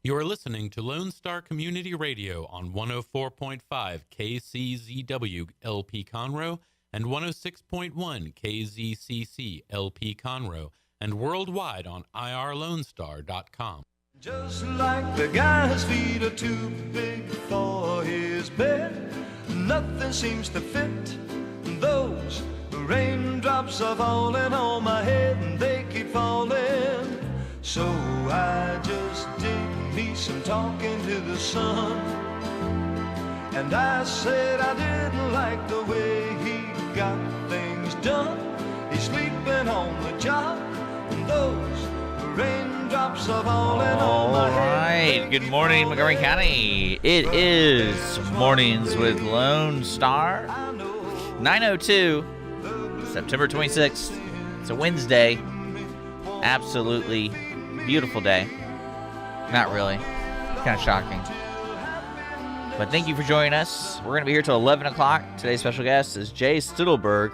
You are listening to Lone Star Community Radio on 104.5 KCZW LP Conroe and 106.1 KZCC LP Conroe and worldwide on irlonestar.com. Just like the guy's feet are too big for his bed, nothing seems to fit. Those raindrops are falling on my head and they keep falling. So I just did me some talking to the sun, and I said I didn't like the way he got things done. He's sleeping on the job, and those raindrops are falling on my head. All right, good morning, Montgomery County. It is Mornings with Lone Star, 9:02, September 26th. It's a Wednesday. Absolutely beautiful day. Not really. Kind of shocking. But thank you for joining us. We're going to be here till 11 o'clock. Today's special guest is Jay Stittleburg,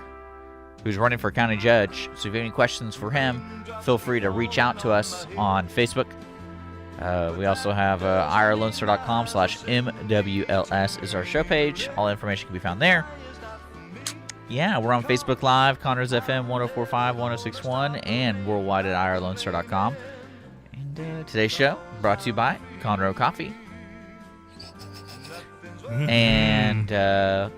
who's running for county judge. So if you have any questions for him, feel free to reach out to us on Facebook. We also have irlonestar.com/MWLS is our show page. All information can be found there. Yeah, we're on Facebook Live, Conroe's FM 104.5, 106.1, and worldwide at irlonestar.com. And today's show brought to you by Conroe Coffee. And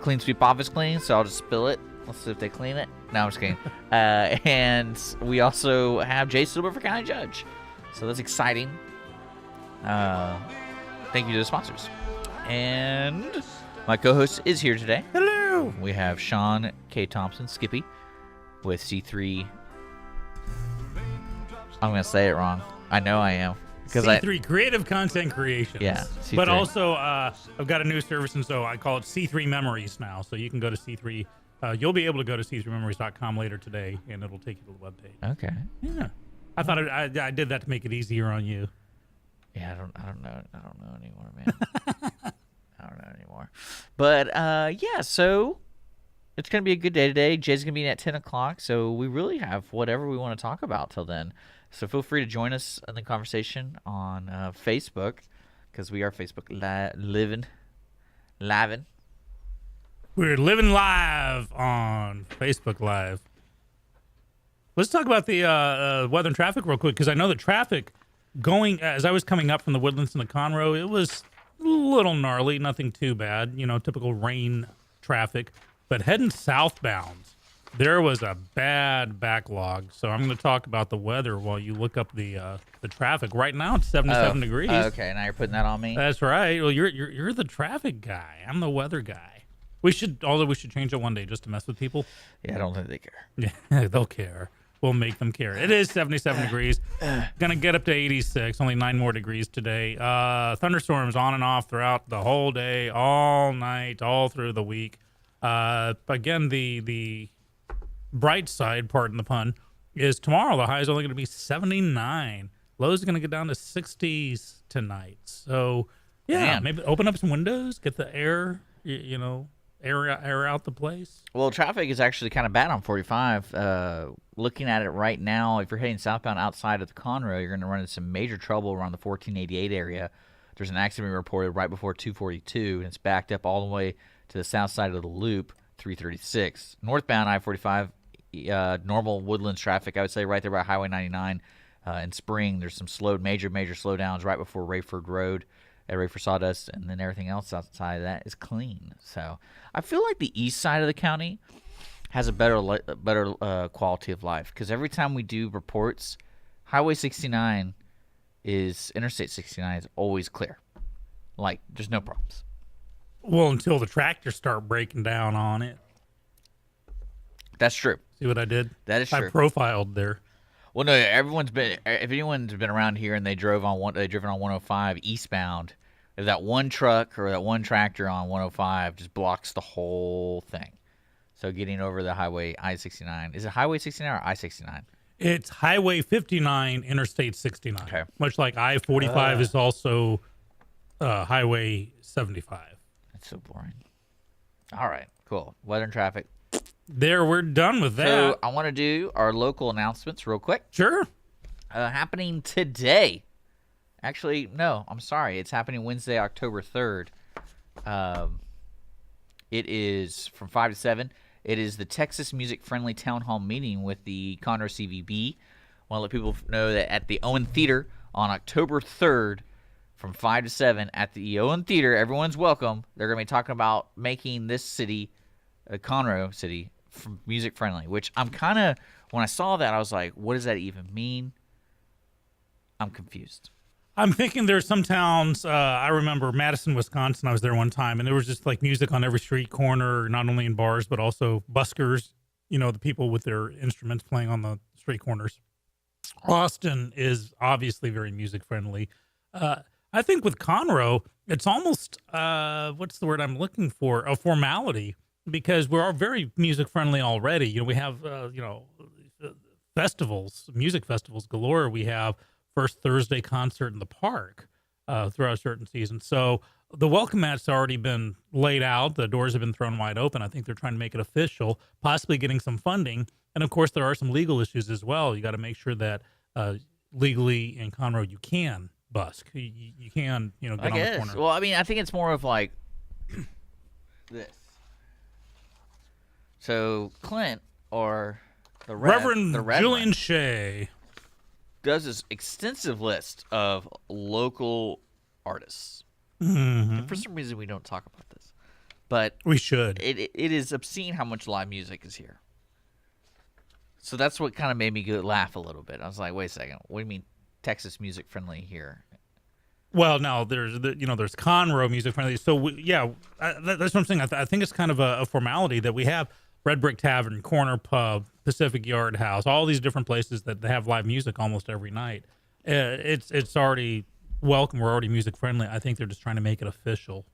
Clean Sweep Office Clean, so I'll just spill it. Let's see if they clean it. No, I'm just kidding. And we also have Jay Stittleburg for county judge. So that's exciting. Thank you to the sponsors. And my co-host is here today. Hello. We have Sean K. Thompson, Skippy, with C3. I'm going to say it wrong. I know I am. C3 Creative Content Creations. Yeah, C3. But also, I've got a new service, and so I call it C3 Memories now. So you can go to C3. You'll be able to go to c3memories.com later today, and it'll take you to the webpage. Okay. Yeah. I thought I did that to make it easier on you. Yeah, I don't know anymore, man. I don't know anymore. But yeah, so it's gonna be a good day today. Jay's gonna be in at 10 o'clock, so we really have whatever we want to talk about till then. So feel free to join us in the conversation on Facebook, because we are Facebook living. We're living live on Facebook Live. Let's talk about the weather and traffic real quick, because I know the traffic going, as I was coming up from the Woodlands and the Conroe, it was a little gnarly, nothing too bad, typical rain traffic. But heading southbound, there was a bad backlog. So I'm going to talk about the weather while you look up the traffic. Right now it's 77 degrees. Okay, now you're putting that on me. That's right. Well, you're the traffic guy. I'm the weather guy. We should change it one day just to mess with people. Yeah, I don't think they care. Yeah, they'll care. We'll make them care. It is 77 degrees. Gonna get up to 86. Only 9 more degrees today. Thunderstorms on and off throughout the whole day, all night, all through the week. Again, the bright side, pardon the pun, is tomorrow. The high is only going to be 79. Lows are going to get down to 60s tonight. So, yeah, maybe open up some windows, get the air, air out the place. Well, traffic is actually kind of bad on 45. Looking at it right now, if you're heading southbound outside of the Conroe, you're going to run into some major trouble around the 1488 area. There's an accident reported right before 242, and it's backed up all the way to the south side of the loop, 336. Northbound I-45, normal Woodlands traffic, I would say right there by Highway 99 in Spring. There's some major slowdowns right before Rayford Road at Rayford Sawdust, and then everything else outside of that is clean. So I feel like the east side of the county has a better quality of life, because every time we do reports, Interstate 69 is always clear. Like, there's no problems. Well, until the tractors start breaking down on it. That's true. See what I did? That is true. I profiled there. Well, no, if anyone's been around here and they've driven on 105 eastbound, if that one truck or that one tractor on 105 just blocks the whole thing. So getting over the highway I-69. Is it Highway 69 or I-69? It's Highway 59, Interstate 69. Okay. Much like I-45 is also Highway 75. That's so boring. All right, cool. Weather and traffic. There, we're done with that. So I want to do our local announcements real quick. Sure. Happening today Actually, no. I'm sorry. It's happening Wednesday, October 3rd. It is from 5 to 7. It is the Texas Music Friendly Town Hall meeting with the Conroe CVB. I want to let people know that at the Owen Theater on October 3rd from 5 to 7 at the Owen Theater, everyone's welcome. They're going to be talking about making this city, Conroe City, music friendly, which I'm kind of, when I saw that, I was like, what does that even mean? I'm confused. I'm thinking there's some towns, I remember Madison, Wisconsin, I was there one time, and there was just like music on every street corner, not only in bars, but also buskers, the people with their instruments playing on the street corners. Austin is obviously very music friendly. I think with Conroe, it's almost, what's the word I'm looking for? A formality, because we're very music friendly already. We have, festivals, music festivals galore. We have First Thursday concert in the park throughout certain seasons. So the welcome mat's already been laid out. The doors have been thrown wide open. I think they're trying to make it official, possibly getting some funding. And of course, there are some legal issues as well. You got to make sure that legally in Conroe you can busk. You can, get on the corner. Well, I mean, I think it's more of like this. So Clint or the Reverend Julian Shea does this extensive list of local artists. Mm-hmm. And for some reason, we don't talk about this, but we should. It is obscene how much live music is here. So that's what kind of made me laugh a little bit. I was like, wait a second, what do you mean Texas music friendly here? Well, no, there's Conroe music friendly. So that's what I'm saying. I think it's kind of a formality that we have Red Brick Tavern, Corner Pub, Pacific Yard House, all these different places that have live music almost every night. It's already welcome. We're already music friendly. I think they're just trying to make it official,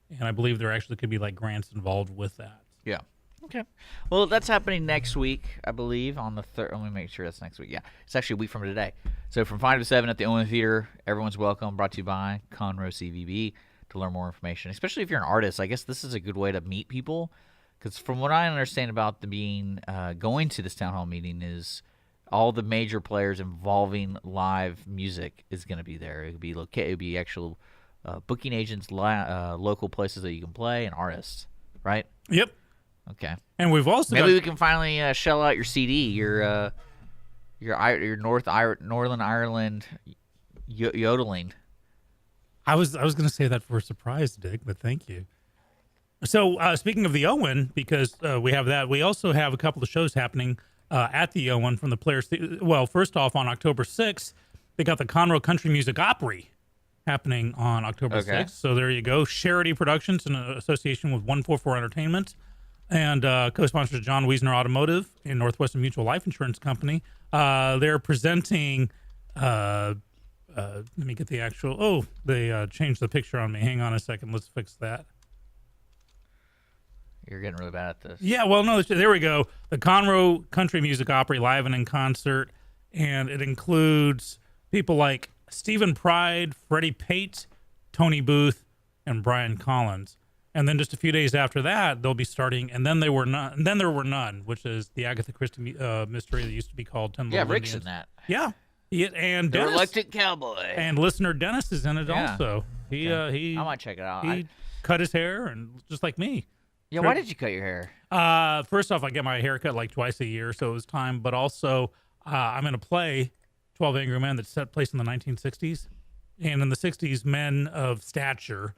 and I believe there actually could be like grants involved with that. Yeah. Okay. Well, that's happening next week, I believe, on the 3rd. Let me make sure that's next week. Yeah. It's actually a week from today. So from 5 to 7 at the Owen Theater, everyone's welcome, brought to you by Conroe CVB. To learn more information, especially if you're an artist, I guess this is a good way to meet people. Because from what I understand about going to this town hall meeting is all the major players involving live music is going to be there. It would be actual booking agents, local places that you can play, and artists, right? Yep. Okay. And we've also maybe we can finally shell out your CD, your Northern Ireland yodeling. I was going to say that for a surprise, Dick, but thank you. So speaking of the Owen, because we have that, we also have a couple of shows happening at the Owen from the Players. Well, first off, on October 6th, they got the Conroe Country Music Opry happening on October 6th. So there you go. Charity Productions in association with 144 Entertainment and co-sponsors John Wiesner Automotive and Northwestern Mutual Life Insurance Company. They're presenting... let me get the actual... Oh, they changed the picture on me. Hang on a second. Let's fix that. You're getting really bad at this. Yeah, well, no, there we go. The Conroe Country Music Opry live and in concert. And it includes people like Stephen Pride, Freddie Pate, Tony Booth, and Brian Collins. And then just a few days after that, they'll be starting And Then There Were None, which is the Agatha Christie mystery that used to be called 10 Little Rick's Indians. in that. Yeah. And the Dennis, Reluctant Cowboy. And listener Dennis is in it also. He I might check it out. He cut his hair, and just like me. Yeah, why did you cut your hair? First off, I get my hair cut like twice a year, so it was time. But also, I'm in a play, 12 Angry Men, that set place in the 1960s. And in the 60s, men of stature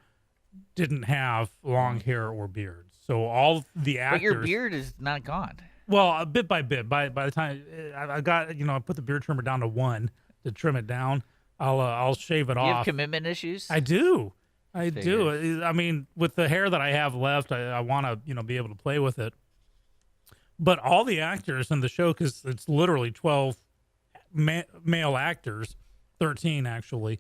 didn't have long hair or beards. So all the actors... But your beard is not gone. Well, bit by bit. By the time I got, I put the beard trimmer down to 1 to trim it down. I'll shave it off. You have commitment issues? I do. I do. I mean, with the hair that I have left, I want to, be able to play with it. But all the actors in the show, because it's literally 12 male actors, 13 actually.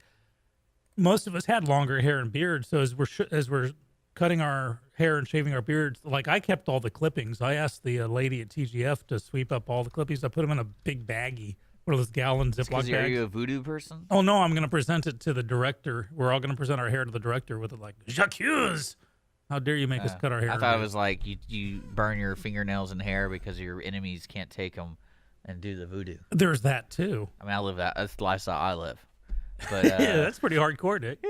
Most of us had longer hair and beards. So as we're cutting our hair and shaving our beards, like I kept all the clippings. I asked the lady at TGF to sweep up all the clippings. I put them in a big baggie. One of those gallon Ziploc bags. Are you a voodoo person? Oh, no, I'm going to present it to the director. We're all going to present our hair to the director with it like, J'accuse! How dare you make us cut our hair? I thought it was like you burn your fingernails and hair because your enemies can't take them and do the voodoo. There's that, too. I mean, I live that. That's the lifestyle I live. But Yeah, that's pretty hardcore, Dick.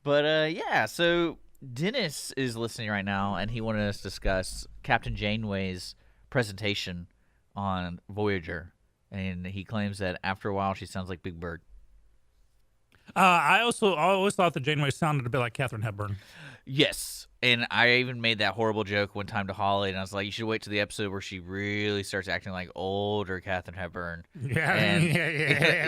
But yeah, so Dennis is listening right now, and he wanted us to discuss Captain Janeway's presentation on Voyager, and he claims that after a while she sounds like Big Bird. I always thought that Janeway sounded a bit like Katharine Hepburn. Yes, and I even made that horrible joke one time to Holly, and I was like, "You should wait to the episode where she really starts acting like older Katharine Hepburn." Yeah, And-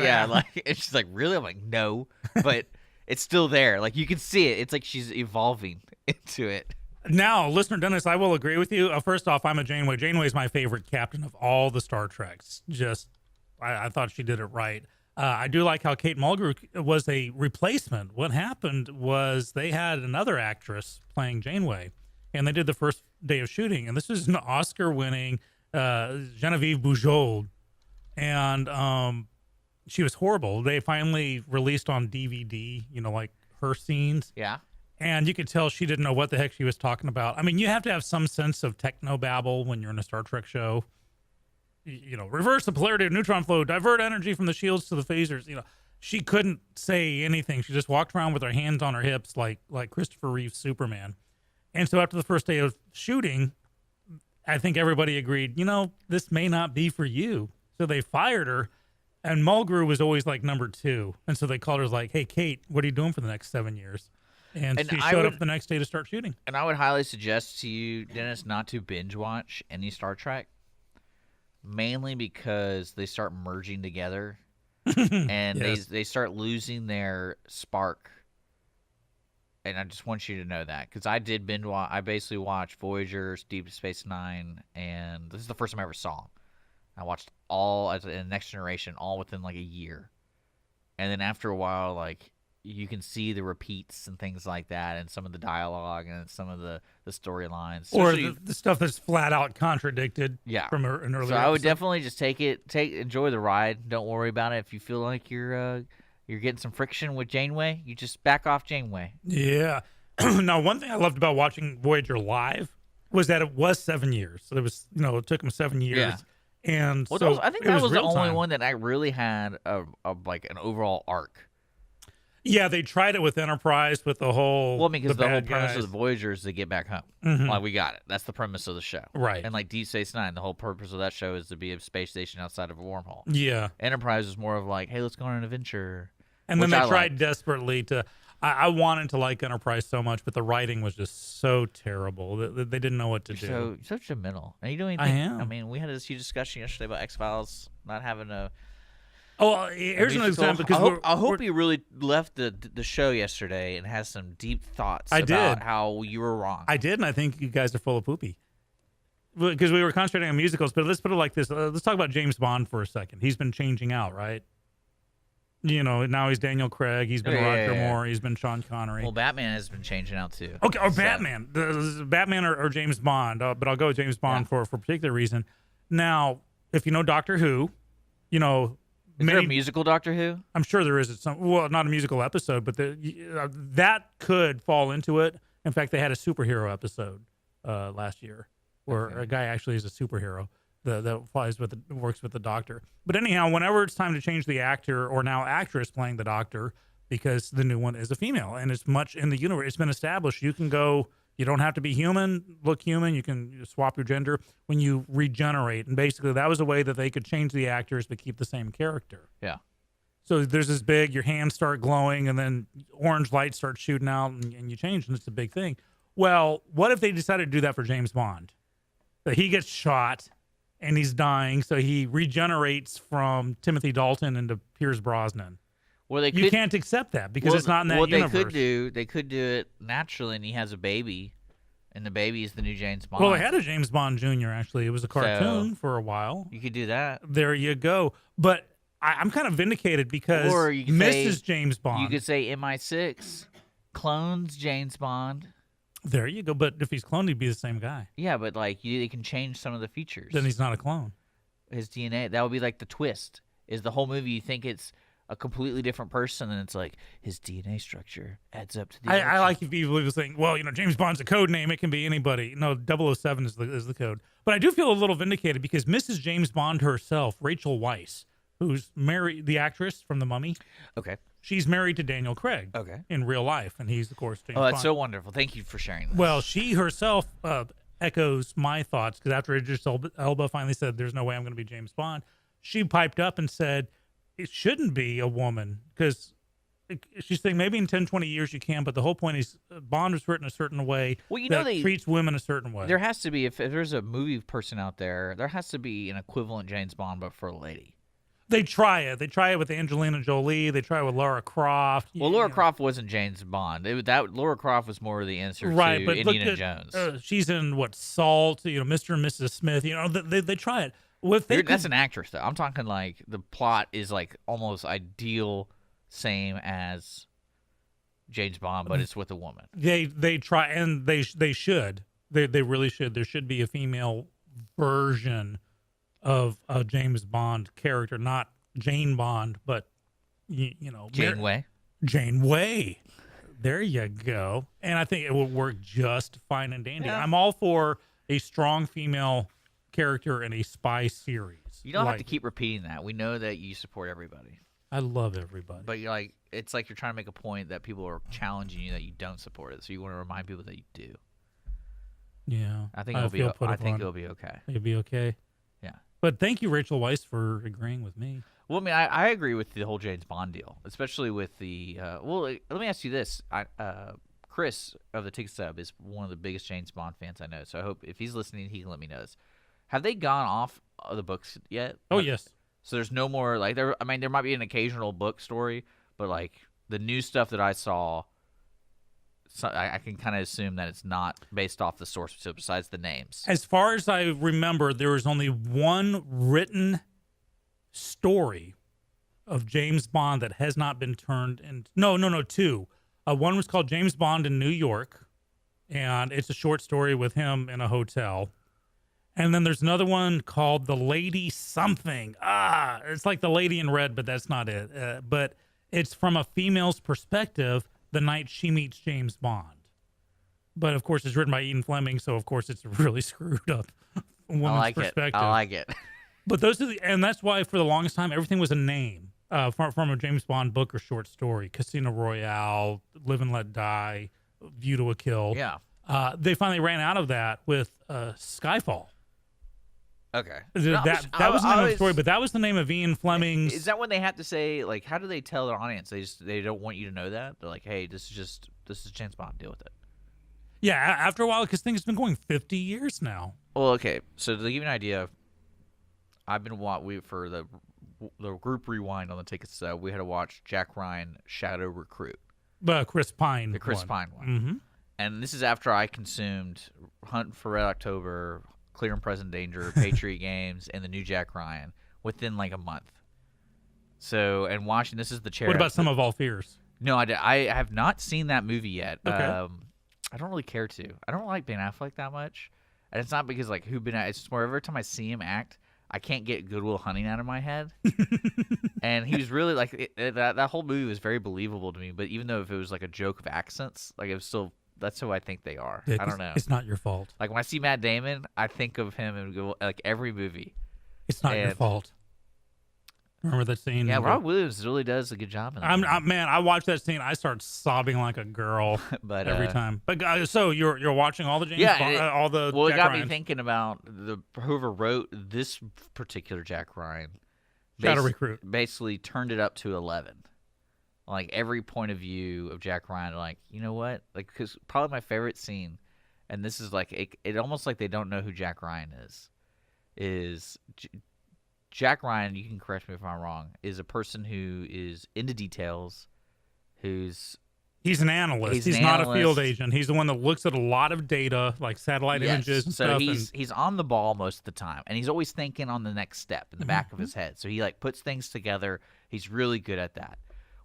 yeah. Like, and she's like, "Really?" I'm like, "No," but it's still there. Like you can see it. It's like she's evolving into it. Now, listener Dennis, I will agree with you. First off, I'm a Janeway. Janeway is my favorite captain of all the Star Treks. I thought she did it right. I do like how Kate Mulgrew was a replacement. What happened was they had another actress playing Janeway, and they did the first day of shooting. And this is an Oscar-winning Genevieve Bujold, and she was horrible. They finally released on DVD, like her scenes. Yeah. And you could tell she didn't know what the heck she was talking about. I mean, you have to have some sense of technobabble when you're in a Star Trek show. Reverse the polarity of neutron flow, divert energy from the shields to the phasers. She couldn't say anything. She just walked around with her hands on her hips like Christopher Reeve's Superman. And so after the first day of shooting, I think everybody agreed, this may not be for you. So they fired her. And Mulgrew was always like number 2. And so they called her like, "Hey, Kate, what are you doing for the next 7 years?" And she showed up the next day to start shooting. And I would highly suggest to you, Dennis, not to binge watch any Star Trek, mainly because they start merging together and Yes. they start losing their spark. And I just want you to know that, because I did binge watch. I basically watched Voyager, Deep Space Nine, and this is the first time I ever saw them. I watched all as in Next Generation, all within like a year, and then after a while, like you can see the repeats and things like that, and some of the dialogue and some of the storylines, Or Especially- the stuff that's flat out contradicted Yeah. from an earlier So I would episode. definitely just enjoy the ride. Don't worry about it. If you feel like you're getting some friction with Janeway, you just back off Janeway. Yeah. Now, one thing I loved about watching Voyager live was that it was 7 years. So it was, it took them 7 years. Yeah. And Well, so I think it that was the real only time. one that I really had like an overall arc. Yeah, they tried it with Enterprise with the whole. Well, because the whole bad premise guys. of the Voyager is to get back home. Mhm. Like we got it. That's the premise of the show. Right. And like Deep Space Nine, the whole purpose of that show is to be a space station outside of a wormhole. Yeah. Enterprise is more of like, hey, let's go on an adventure. And then Which they I tried liked. desperately to. I wanted to like Enterprise so much, but the writing was just so terrible. They didn't know what to do. You're such a mental. And you don't even I think, am. I mean, we had this huge discussion yesterday about X-Files not having a Here's an musical. example. Because I hope you really left the show yesterday and has some deep thoughts I about did. how you were wrong. I did, and I think you guys are full of poopy. Because we were concentrating on musicals, but let's put it like this. Let's talk about James Bond for a second. He's been changing out, right? Now he's Daniel Craig. He's been Yeah, Roger yeah, yeah. Moore. He's been Sean Connery. Well, Batman has been changing out too. Okay, or So- Batman. Batman or James Bond. But I'll go with James Bond for a particular reason. Now, if you know Doctor Who, Is there a many, musical Doctor Who? I'm sure there is not a musical episode, but that could fall into it. In fact, they had a superhero episode last year where a guy actually is a superhero that works with the Doctor. But anyhow, whenever it's time to change the actor or now actress playing the Doctor, because the new one is a female and it's much in the universe, it's been established. You can go. You don't have to be human, look human. You can swap your gender when you regenerate. And basically, that was a way that they could change the actors but keep the same character. Yeah. So there's this big, your hands start glowing and then orange lights start shooting out and you change, and it's a big thing. Well, what if they decided to do that for James Bond? That he gets shot and he's dying, so he regenerates from Timothy Dalton into Pierce Brosnan. Well, they You could, can't accept that because well, it's not in that what universe. they could do it naturally, and he has a baby, and the baby is the new James Bond. Well, they had a James Bond Jr., actually. It was a cartoon for a while. You could do that. There you go. But I'm kind of vindicated because Or you could Mrs. say- James Bond. You could say MI6 clones James Bond. There you go. But if he's cloned, he'd be the same guy. Yeah, but like they can change some of the features. Then he's not a clone. His DNA. That would be like the twist. Is the whole movie you think it's a completely different person, and it's like his DNA structure adds up to the. I like if people think, well, James Bond's a code name. It can be anybody. No, 007 is the code. But I do feel a little vindicated because Mrs. James Bond herself, Rachel Weisz, who's married, the actress from The Mummy. Okay. She's married to Daniel Craig. Okay. In real life, and he's of course James Oh, that's Bond. so wonderful. Thank you for sharing this. Well, she herself echoes my thoughts because after Idris Elba finally said, "There's no way I'm going to be James Bond," she piped up and said, "It shouldn't be a woman," because she's saying maybe in 10, 20 years you can, but the whole point is Bond was written a certain way that treats women a certain way. There has to be, if there's a movie person out there, there has to be an equivalent James Bond, but for a lady. They try it. They try it with Angelina Jolie. They try it with Lara Croft. Well, Lara Croft wasn't James Bond. Lara Croft was more of the answer to but Indiana Jones. She's in Salt, Mr. and Mrs. Smith. They try it. That's an actress, though. I'm talking like the plot is like almost ideal, same as James Bond, but it's with a woman. They try, and they should. They really should. There should be a female version of a James Bond character, not Jane Bond, but Janeway. Janeway. There you go. And I think it will work just fine and dandy. Yeah. I'm all for a strong female character in a spy series. You don't have to keep repeating that. We know that you support everybody. I love everybody. But it's like you're trying to make a point that people are challenging you that you don't support it. So you want to remind people that you do. Yeah. I think it'll be okay. It'll be okay. Yeah. But thank you, Rachel Weisz, for agreeing with me. Well, I mean, I agree with the whole James Bond deal, especially with the. Let me ask you this: Chris of the Tick Sub is one of the biggest James Bond fans I know. So I hope if he's listening, he can let me know this. Have they gone off of the books yet? Oh, yes. So there's no more there. I mean, there might be an occasional book story, but like the new stuff that I saw, so I can kind of assume that it's not based off the source material besides the names. As far as I remember, there was only one written story of James Bond that has not been turned into. No, two. One was called James Bond in New York, and it's a short story with him in a hotel. And then there's another one called The Lady Something. It's like The Lady in Red, but that's not it. But it's from a female's perspective the night she meets James Bond. But, of course, it's written by Ian Fleming, so, of course, it's a really screwed up woman's perspective. I like it. But those are and that's why for the longest time, everything was a name from a James Bond book or short story. Casino Royale, Live and Let Die, View to a Kill. Yeah. They finally ran out of that with Skyfall. Okay. That was the name of the story, but that was the name of Ian Fleming's. Is that when they have to say, like, how do they tell their audience? They don't want you to know that? They're like, hey, this is James Bond, deal with it. Yeah, after a while, because things have been going 50 years now. Well, okay. So to give you an idea, I've been for the group rewind on the tickets. We had to watch Jack Ryan Shadow Recruit. Chris Pine. The Chris Pine one. Mm-hmm. And this is after I consumed Hunt for Red October, Clear and Present Danger, Patriot Games, and the new Jack Ryan within like a month. So, and watching, this is the chair. What about Sum of All Fears? No, I have not seen that movie yet. Okay. I don't really care to. I don't like Ben Affleck that much. And it's not because like it's just more every time I see him act, I can't get Good Will Hunting out of my head. And he was really like that whole movie was very believable to me. But even though if it was like a joke of accents, like it was still. That's who I think they are. I don't know. It's not your fault. Like when I see Matt Damon, I think of him and go like every movie. It's not your fault. Remember that scene? Yeah, Rob Williams really does a good job in that. Man, I watched that scene. I start sobbing like a girl but every time. But so you're watching all the James Bond, all the well, Jack it got Ryans. me thinking about whoever wrote this particular Jack Ryan. Shadow Recruit basically turned it up to 11. Like every point of view of Jack Ryan, like you know what? Like because probably my favorite scene, and this is like it almost like they don't know who Jack Ryan is Jack Ryan. You can correct me if I'm wrong. Is a person who is into details, he's an analyst. He's not a field agent. He's the one that looks at a lot of data, like satellite images and so stuff. He's on the ball most of the time, and he's always thinking on the next step in the back of his head. So he like puts things together. He's really good at that.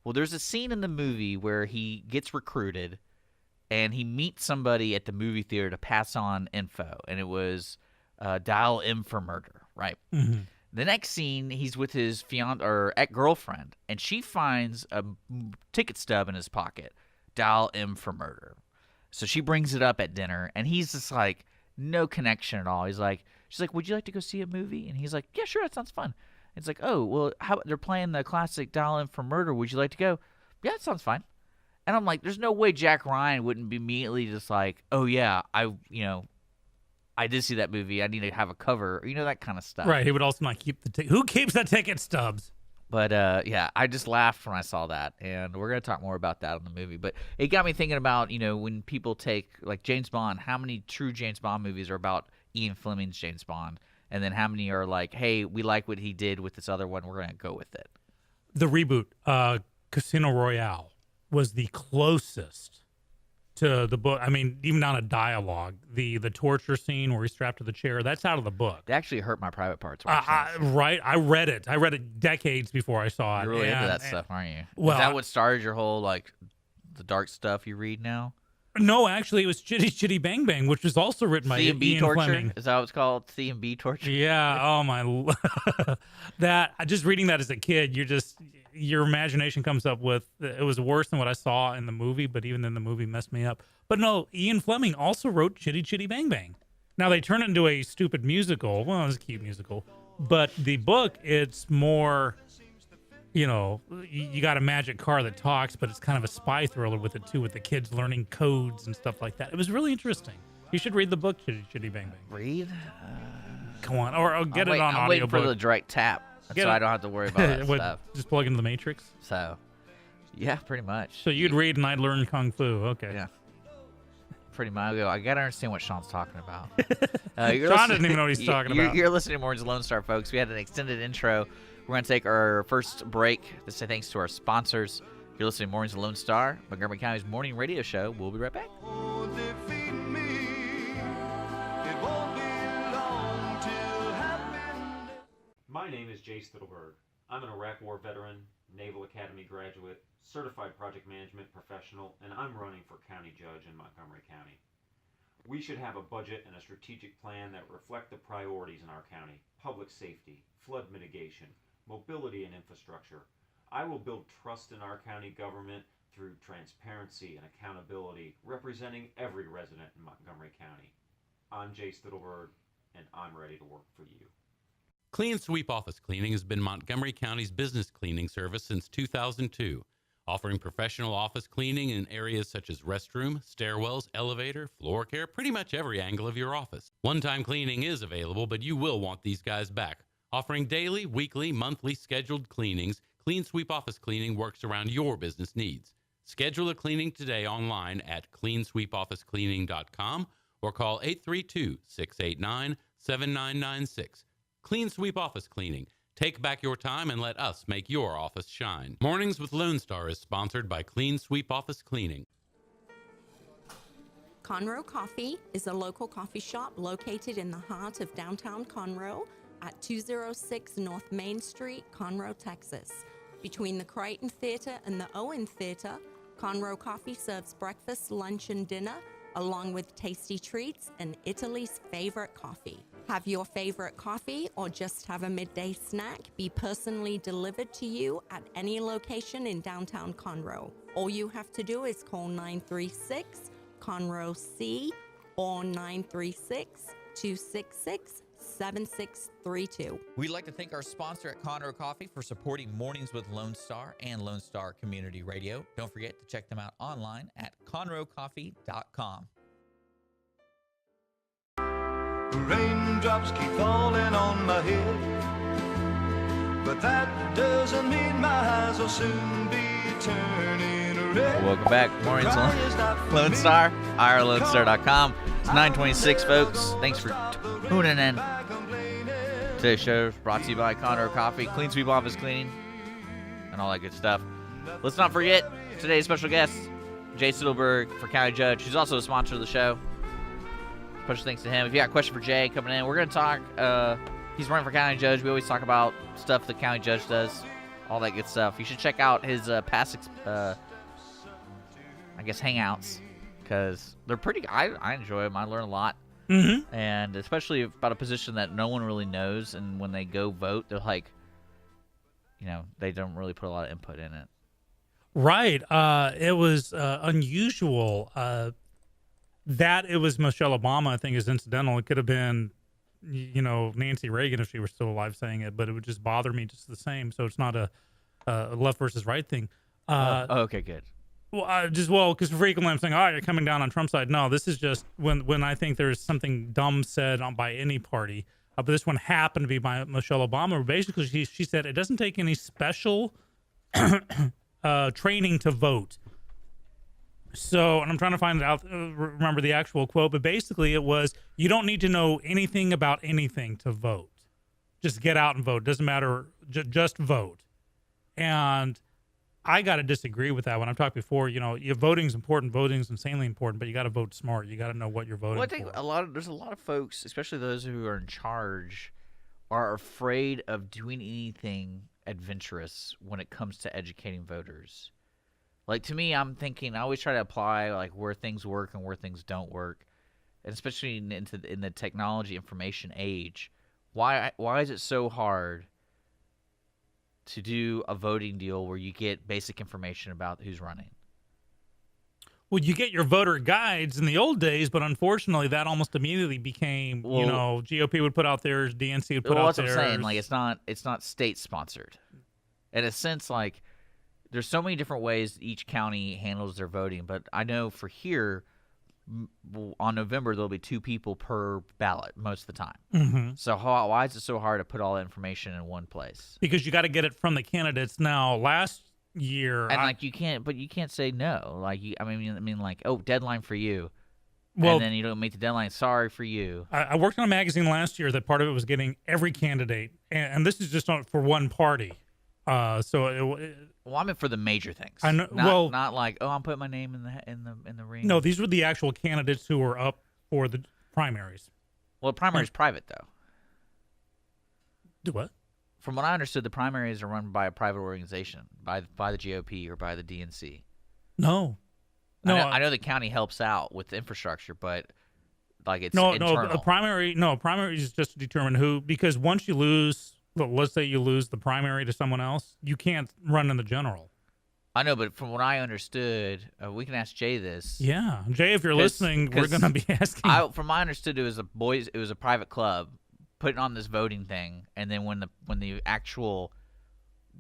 Well, there's a scene in the movie where he gets recruited and he meets somebody at the movie theater to pass on info, and it was dial M for murder, right? Mm-hmm. The next scene, he's with his ex-girlfriend, and she finds a ticket stub in his pocket, dial M for murder. So she brings it up at dinner, and he's just like, no connection at all. She's like, would you like to go see a movie? And he's like, yeah, sure, that sounds fun. It's like, oh, well, how they're playing the classic Dial In for Murder. Would you like to go? Yeah, that sounds fine. And I'm like, there's no way Jack Ryan wouldn't be immediately just like, oh yeah, I did see that movie. I need to have a cover, that kind of stuff. Right. He would also not keep the ticket. Who keeps the ticket stubs? But yeah, I just laughed when I saw that, and we're gonna talk more about that in the movie. But it got me thinking about when people take like James Bond. How many true James Bond movies are about Ian Fleming's James Bond, and then how many are like, hey, we like what he did with this other one, we're gonna go with it. The reboot, Casino Royale, was the closest to the book. I mean, even down a dialogue, the torture scene where he's strapped to the chair, that's out of the book. They actually hurt my private parts. Right. I read it. I read it decades before I saw it. You're really into that stuff, aren't you? Well, is that what started your whole, like, the dark stuff you read now? No, actually, it was Chitty Chitty Bang Bang, which was also written by C&B Ian torture? Fleming. Is that what it's called? C&B torture? Yeah. Oh, my. Just reading that as a kid, your imagination comes up with, it was worse than what I saw in the movie, but even then the movie messed me up. But no, Ian Fleming also wrote Chitty Chitty Bang Bang. Now, they turned it into a stupid musical. Well, it was a cute musical. But the book, it's more, you got a magic car that talks, but it's kind of a spy thriller with it, too, with the kids learning codes and stuff like that. It was really interesting. You should read the book, Chitty Chitty Bang Bang. Read? Come on. Or get it on audiobook. I'm waiting for the direct tap, so I don't have to worry about that stuff. Just plug into the Matrix? So, yeah, pretty much. So you'd read and I'd learn Kung Fu. Okay. Yeah. Pretty much. I got to understand what Sean's talking about. Sean doesn't even know what he's talking about. You're listening to Mornings Lone Star, folks. We had an extended intro. We're going to take our first break to say thanks to our sponsors. You're listening to Mornings Lone Star, Montgomery County's morning radio show. We'll be right back. My name is Jay Stittleburg. I'm an Iraq War veteran, Naval Academy graduate, certified project management professional, and I'm running for county judge in Montgomery County. We should have a budget and a strategic plan that reflect the priorities in our county: public safety, flood mitigation, mobility and infrastructure. I will build trust in our county government through transparency and accountability, representing every resident in Montgomery County. I'm Jay Stittleburg, and I'm ready to work for you. Clean Sweep Office Cleaning has been Montgomery County's business cleaning service since 2002, offering professional office cleaning in areas such as restroom, stairwells, elevator, floor care, pretty much every angle of your office. One-time cleaning is available, but you will want these guys back. Offering daily, weekly, monthly scheduled cleanings, Clean Sweep Office Cleaning works around your business needs. Schedule a cleaning today online at cleansweepofficecleaning.com or call 832-689-7996. Clean Sweep Office Cleaning. Take back your time and let us make your office shine. Mornings with Lone Star is sponsored by Clean Sweep Office Cleaning. Conroe Coffee is a local coffee shop located in the heart of downtown Conroe at 206 North Main Street, Conroe, Texas. Between the Crichton Theater and the Owen Theater, Conroe Coffee serves breakfast, lunch, and dinner, along with tasty treats and Italy's favorite coffee. Have your favorite coffee or just have a midday snack be personally delivered to you at any location in downtown Conroe. All you have to do is call 936-CONROE-C or 936-266-7632. We'd like to thank our sponsor at Conroe Coffee for supporting Mornings with Lone Star and Lone Star Community Radio. Don't forget to check them out online at conroecoffee.com. Raindrops keep falling on my head, but that doesn't mean my eyes will soon be turning red. Welcome back, Mornings Lone Star, irlonestar.com. It's 9:26, folks. Thanks for tuning in. Today's show is brought to you by Conroe Coffee, Clean Sweep Office Cleaning, and all that good stuff. Let's not forget today's special guest, Jay Stittleburg for County Judge, who's also a sponsor of the show. Special thanks to him. If you got a question for Jay coming in, we're going to talk. He's running for county judge. We always talk about stuff the county judge does, all that good stuff. You should check out his past, hangouts, because they're pretty. I enjoy them. I learn a lot, and especially about a position that no one really knows. And when they go vote, they're like, they don't really put a lot of input in it. Right. It was unusual. That it was Michelle Obama, I think, is incidental. It could have been Nancy Reagan if she were still alive saying it, but it would just bother me just the same. So it's not a left versus right thing. Okay, good. Well, because frequently I'm saying, oh, you're coming down on Trump's side. No, this is just when I think there's something dumb said by any party. But this one happened to be by Michelle Obama. Basically, she said it doesn't take any special training to vote. So, and I'm trying to find out, remember the actual quote, but basically it was, you don't need to know anything about anything to vote. Just get out and vote. Doesn't matter. Just vote. And I got to disagree with that. When I've talked before, your voting's important. Voting's insanely important, but you got to vote smart. You got to know what you're voting Well, I think for. there's a lot of folks, especially those who are in charge, are afraid of doing anything adventurous when it comes to educating voters. Like, to me, I'm thinking, I always try to apply like where things work and where things don't work, and especially in the technology information age. Why is it so hard to do a voting deal where you get basic information about who's running? Well, you get your voter guides in the old days, but unfortunately, that almost immediately became, GOP would put out theirs, DNC would put out theirs. That's what I'm saying. Like, it's not state sponsored. In a sense, like, there's so many different ways each county handles their voting, but I know for here, on November, there'll be 2 people per ballot most of the time. Mm-hmm. So why is it so hard to put all that information in one place? Because you got to get it from the candidates. Now, last year, and you can't say no. Like, deadline for you. Well, and then you don't meet the deadline. Sorry for you. I worked on a magazine last year that part of it was getting every candidate, and this is just not for one party. Well, I meant for the major things. I know. Not like, I'm putting my name in the ring. No, these were the actual candidates who were up for the primaries. Well, the primary's private though. Do what? From what I understood, the primaries are run by a private organization, by the GOP or by the DNC. No. I know the county helps out with the infrastructure, but like it's internal. No, a primary is just to determine who, because once you lose. Let's say you lose the primary to someone else, you can't run in the general. I know, but from what I understood, we can ask Jay this. Yeah, Jay, if you're listening, we're going to be asking. From what I understood, it was a private club putting on this voting thing, and then when the actual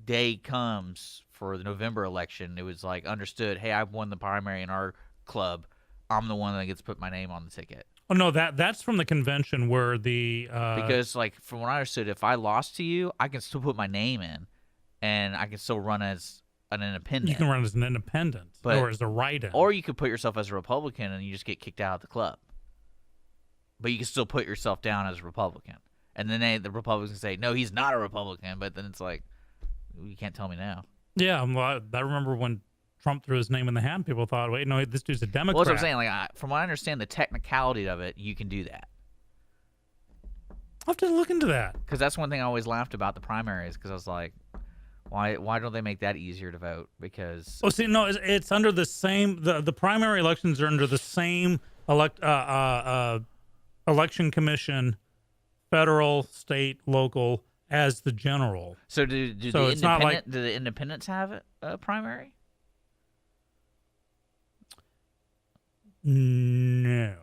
day comes for the November election, it was like understood. Hey, I've won the primary in our club. I'm the one that gets to put my name on the ticket. Oh no, that's from the convention where the because like from what I understood, if I lost to you, I can still put my name in, and I can still run as an independent. You can run as an independent, or as a write-in, or you could put yourself as a Republican and you just get kicked out of the club. But you can still put yourself down as a Republican, and then the Republicans say, "No, he's not a Republican." But then it's like, you can't tell me now. Yeah, well, I remember when Trump threw his name in the hat, people thought, wait, no, this dude's a Democrat. Well, that's what I'm saying. Like, from what I understand, the technicality of it, you can do that. I'll have to look into that. Because that's one thing I always laughed about the primaries, because I was like, why don't they make that easier to vote? Because... Oh, see, no, it's under the same... The primary elections are under the same election commission, federal, state, local, as the general. So do the independents have a primary? No,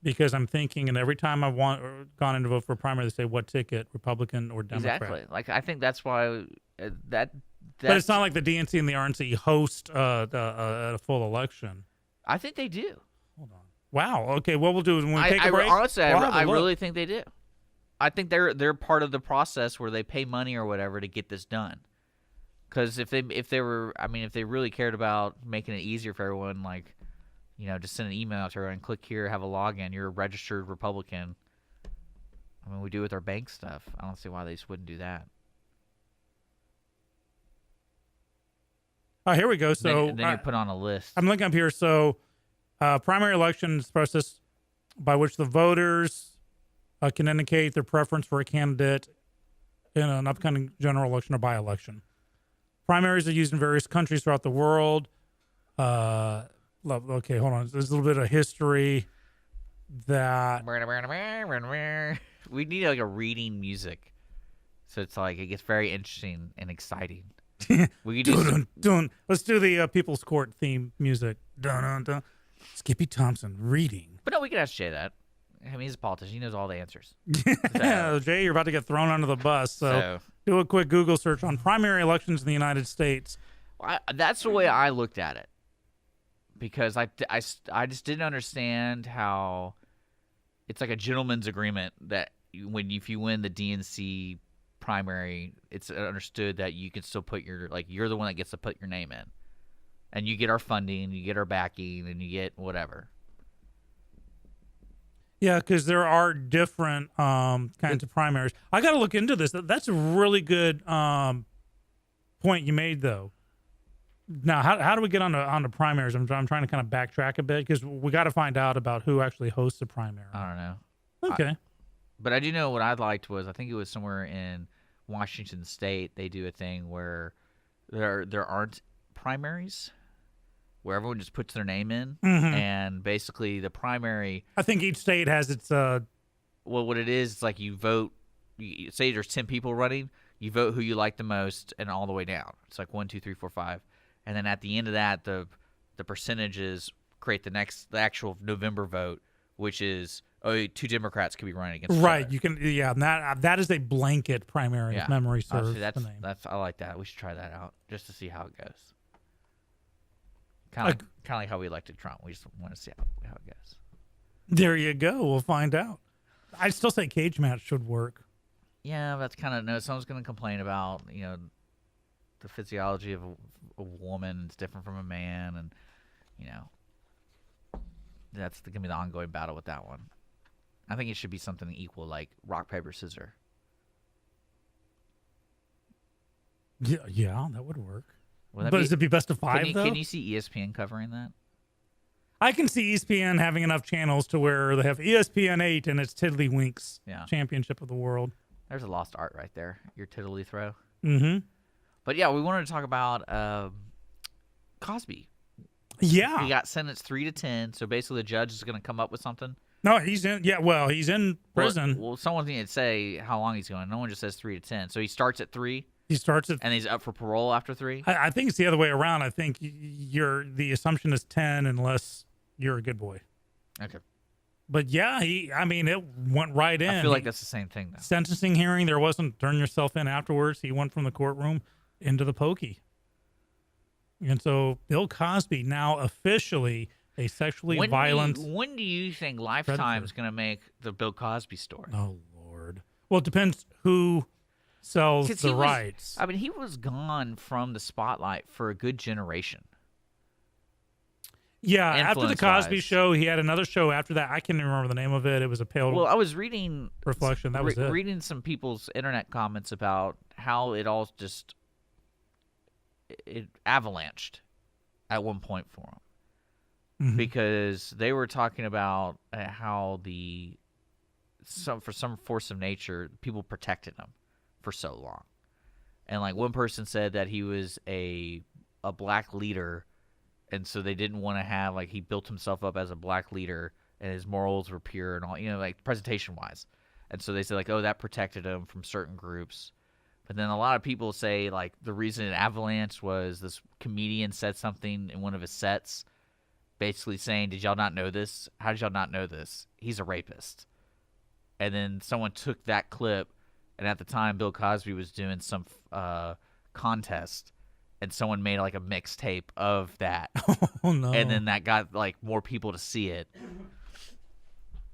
because I'm thinking, and every time I've gone in to vote for a primary, they say what ticket, Republican or Democrat. Exactly. Like, I think that's why but it's not like the DNC and the RNC host a full election. I think they do. Hold on. Wow. Okay. What we'll do is when we take a break. Honestly, I really think they do. I think they're part of the process where they pay money or whatever to get this done. Because if they really cared about making it easier for everyone, like, just send an email out to her and click here, have a login. You're a registered Republican. I mean, we do with our bank stuff. I don't see why they just wouldn't do that. Here we go. So then you're put on a list. I'm looking up here. So, primary elections process by which the voters can indicate their preference for a candidate in an upcoming general election or by-election. Primaries are used in various countries throughout the world. Okay, hold on. There's a little bit of history that... We need like a reading music. So it's like, it gets very interesting and exciting. We could Let's do the People's Court theme music. Skippy Thompson reading. But no, we could ask Jay that. I mean, he's a politician. He knows all the answers. Yeah, Jay, you're about to get thrown under the bus. So do a quick Google search on primary elections in the United States. That's the way I looked at it, because I just didn't understand how it's like a gentleman's agreement that if you win the DNC primary, it's understood that you can still put you're the one that gets to put your name in, and you get our funding, you get our backing, and you get whatever. Yeah, because there are different kinds of primaries. I got to look into this. That's a really good point you made, though. Now, how do we get on the primaries? I'm trying to kind of backtrack a bit, because we got to find out about who actually hosts the primary. I don't know. Okay. But I do know what I liked was, I think it was somewhere in Washington State, they do a thing where there aren't primaries, where everyone just puts their name in, and basically the primary. I think each state has its. Well, what it is, it's like you vote. Say there's 10 people running, you vote who you like the most, and all the way down. It's like 1, 2, 3, 4, 5, and then at the end of that, the percentages create the actual November vote, which is 2 Democrats could be running against. Right, you can. Yeah, and that is a blanket primary. If memory serves. That's I like that. We should try that out just to see how it goes. Kind of like how we elected Trump. We just want to see how it goes. There you go. We'll find out. I'd still say cage match should work. Yeah, that's kind of someone's going to complain about the physiology of a woman is different from a man, and that's going to be the ongoing battle with that one. I think it should be something equal, like rock paper scissors. Yeah, that would work. But does it be best of 5, though? Can you see ESPN covering that? I can see ESPN having enough channels to where they have ESPN 8 and it's Tiddlywinks Championship of the World. There's a lost art right there, your tiddly throw. Mm-hmm. But, yeah, we wanted to talk about Cosby. Yeah. He got sentenced 3 to 10, so basically the judge is going to come up with something. No, he's in. Yeah, well, he's in prison. Well, someone needed to say how long he's going. No one just says 3 to 10. So he starts at 3. He starts at, and he's up for parole after 3. I think it's the other way around. I think the assumption is 10 unless you're a good boy. Okay. But yeah, it went right in. I feel like that's the same thing, though. Sentencing hearing, there wasn't turn yourself in afterwards. He went from the courtroom into the pokey. And so Bill Cosby now officially a sexually violent. When do you think Lifetime is going to make the Bill Cosby story? Oh, Lord. Well, it depends who sells the rights. He was gone from the spotlight for a good generation. Yeah, after the Cosby Show, he had another show after that. I can't even remember the name of it. It was a pale. Well, I was reading Reflection. That was it. Reading some people's internet comments about how it all just avalanched at one point for him, because they were talking about how for some force of nature, people protected him for so long, and like one person said that he was a black leader. And so they didn't want to have, he built himself up as a black leader and his morals were pure and all, presentation-wise. And so they said, that protected him from certain groups. But then a lot of people say, the reason it avalanched was this comedian said something in one of his sets basically saying, did y'all not know this? How did y'all not know this? He's a rapist. And then someone took that clip, and at the time Bill Cosby was doing some contest, and someone made a mixtape of that. Oh no! And then that got more people to see it.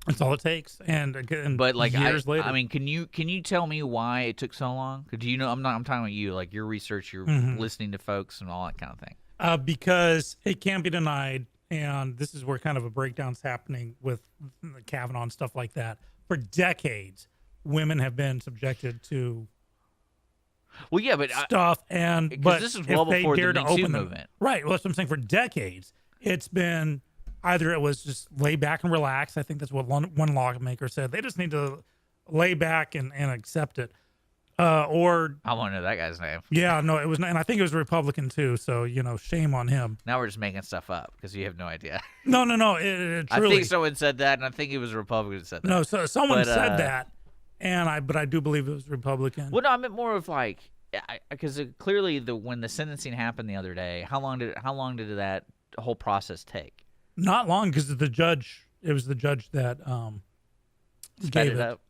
That's all it takes. And but years later, can you tell me why it took so long? Do you know? I'm talking about you, your research, you're listening to folks and all that kind of thing. Because it can't be denied, and this is where kind of a breakdown's happening with Kavanaugh and stuff like that. For decades, women have been subjected to. Well, yeah, but stuff but this is well before the Me Too movement, right? Well, that's what I'm saying. For decades, it's been either it was just lay back and relax. I think that's what one lawmaker said. They just need to lay back and accept it, or I want to know that guy's name. Yeah, no, it was, and I think it was a Republican too. So shame on him. Now we're just making stuff up because you have no idea. No, truly. I think someone said that, and I think it was a Republican that said that. No, so someone said that. But I do believe it was Republican. Well, no, I meant more of because clearly when the sentencing happened the other day, how long did that whole process take? Not long, because it was the judge that sped Gave it it. up.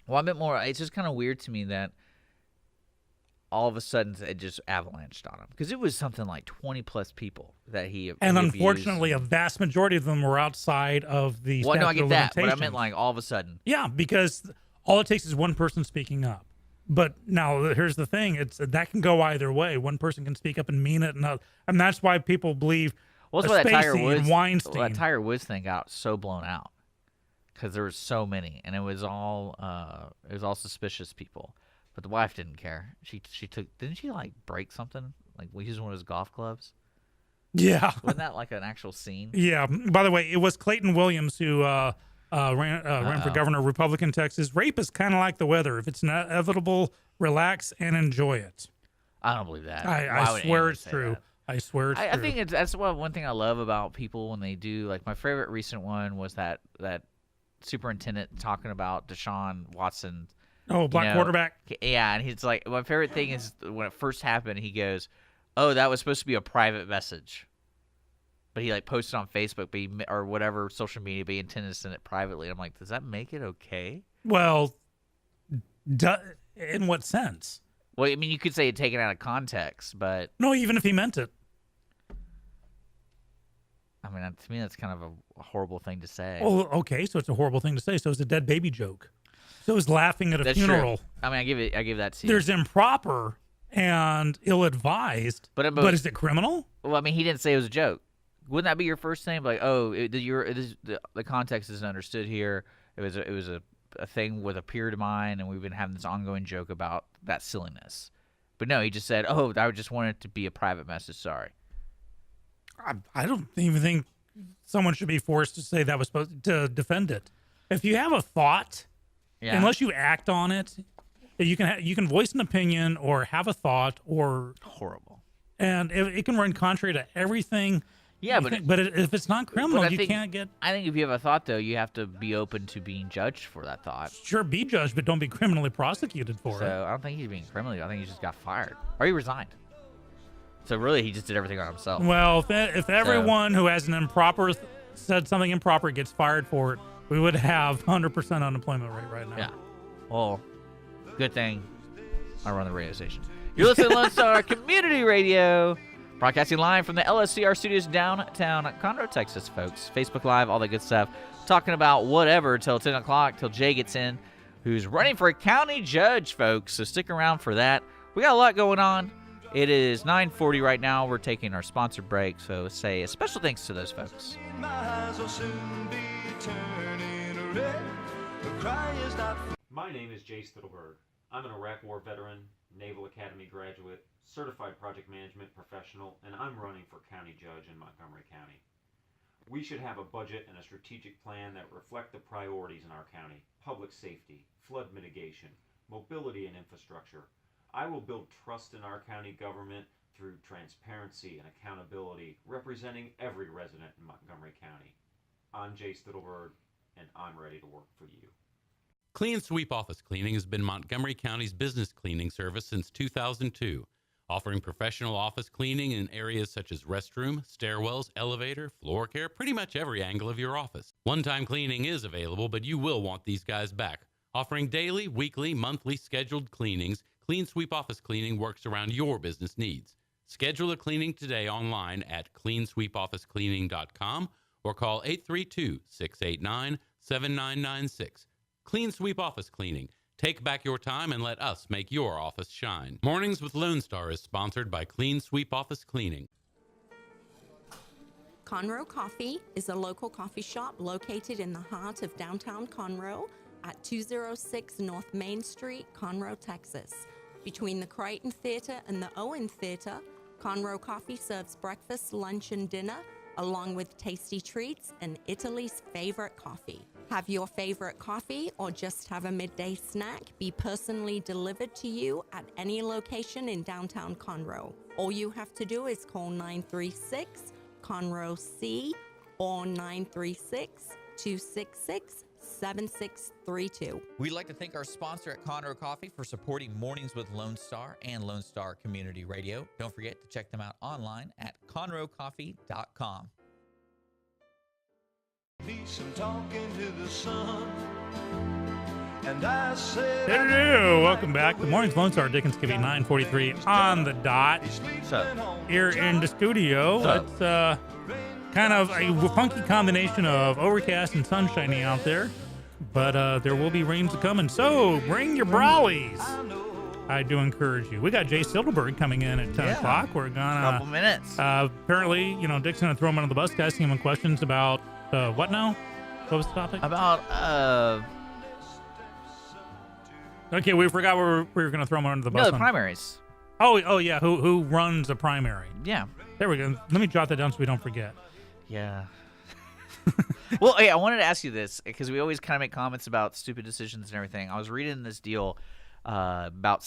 Well, I meant more. It's just kind of weird to me that all of a sudden it just avalanched on him because it was something like 20+ people that he And he unfortunately, abused. a vast majority of them were outside of the Well, no, I statute get of that, but I limitations. meant like all of a sudden. Yeah, because all it takes is one person speaking up. But now here's the thing: it's that can go either way. One person can speak up and mean it, and that's why people believe Well, that's why that Tiger Spacey Woods, and Weinstein. that Tiger Woods thing got so blown out because there was so many, and it was all suspicious people. But the wife didn't care. She didn't she like break something like using one of his golf clubs? Yeah, Wasn't that like an actual scene? yeah. By the way, it was Clayton Williams who ran for governor of Republican Texas. Rape is kind of like the weather. If it's inevitable, relax and enjoy it. I don't believe that. I Why would swear anyone it's say true. that? I swear it's I true. think that's one thing I love about people when they do. Like my favorite recent one was that superintendent talking about Deshaun Watson. Black quarterback. Yeah, and he's like, my favorite thing is when it first happened, he goes, "Oh, that was supposed to be a private message," but he like posted on Facebook, or whatever social media, but he intended to send it privately. I'm like, does that make it okay? Well, in what sense? Well, I mean, you could say it taken out of context, but No, even if he meant it. I mean, to me, that's kind of a horrible thing to say. Well, okay, so it's a horrible thing to say. So it's a dead baby joke. So it was laughing at a That's funeral. true. I mean, I give that to you. There's improper and ill-advised, But but is it criminal? Well, I mean, he didn't say it was a joke. Wouldn't that be your first thing? Like, the context isn't understood here. It was a thing with a peer of mine, and we've been having this ongoing joke about that silliness. But no, he just said, "Oh, I just wanted it to be a private message. Sorry." I don't even think someone should be forced to say that was supposed to defend it. If you have a thought, Yeah. unless you act on it, you can voice an opinion or have a thought, Horrible. and it can run contrary to everything. Yeah, you think, but if it's not criminal, you can't get. I think if you have a thought, though, you have to be open to being judged for that thought. Sure, be judged, but don't be criminally prosecuted for it. So I don't think he's being criminally. I think he just got fired or he resigned. So really, he just did everything on himself. Well, if everyone who has an improper said something improper gets fired for it, we would have 100% unemployment rate right now. Yeah. Well, good thing I run the radio station. You're listening to Lone Star Community Radio, broadcasting live from the LSCR studios downtown Conroe, Texas, folks. Facebook Live, all that good stuff. Talking about whatever till 10 o'clock, till Jay gets in, who's running for a county judge, folks. So stick around for that. We got a lot going on. It is 9:40 right now. We're taking our sponsor break, so say a special thanks to those folks. My eyes will soon be turning red. The cry is not. My name is Jay Stittleburg. I'm an Iraq War veteran, Naval Academy graduate, certified project management professional, and I'm running for county judge in Montgomery County. We should have a budget and a strategic plan that reflect the priorities in our county: public safety, flood mitigation, mobility and infrastructure. I will build trust in our county government through transparency and accountability, representing every resident in Montgomery County. I'm Jay Stittleburg, and I'm ready to work for you. Clean Sweep Office Cleaning has been Montgomery County's business cleaning service since 2002, offering professional office cleaning in areas such as restroom, stairwells, elevator, floor care, pretty much every angle of your office. One-time cleaning is available, but you will want these guys back. Offering daily, weekly, monthly scheduled cleanings, Clean Sweep Office Cleaning works around your business needs. Schedule a cleaning today online at cleansweepofficecleaning.com or call 832-689-7996. Clean Sweep Office Cleaning. Take back your time and let us make your office shine. Mornings with Lone Star is sponsored by Clean Sweep Office Cleaning. Conroe Coffee is a local coffee shop located in the heart of downtown Conroe at 206 North Main Street, Conroe, Texas. Between the Crichton Theater and the Owen Theater, Conroe Coffee serves breakfast, lunch, and dinner, along with tasty treats and Italy's favorite coffee. Have your favorite coffee or just have a midday snack be personally delivered to you at any location in downtown Conroe. All you have to do is call 936-CONROE-C or 936-266-7632. We'd like to thank our sponsor at Conroe Coffee for supporting Mornings with Lone Star and Lone Star Community Radio. Don't forget to check them out online at conroecoffee.com. Me some talking to the sun. And I said, Hello, welcome back. The Morning's Lone Star, Dick and Skippy, 9:43 on the dot. Here in the studio, it's kind of a funky combination of overcast and sunshiny out there, but there will be rains coming, so bring your brollies. I do encourage you. We got Jay Stittleburg coming in at 10 o'clock. We're gonna couple minutes. Apparently, Dick's gonna throw him under the bus, asking him questions about what now? What was the topic? About Okay, we forgot we were going to throw him under the bus. the primaries. Oh yeah. Who runs a primary? Yeah. There we go. Let me jot that down so we don't forget. Yeah. Well, hey, I wanted to ask you this because we always kind of make comments about stupid decisions and everything. I was reading this deal about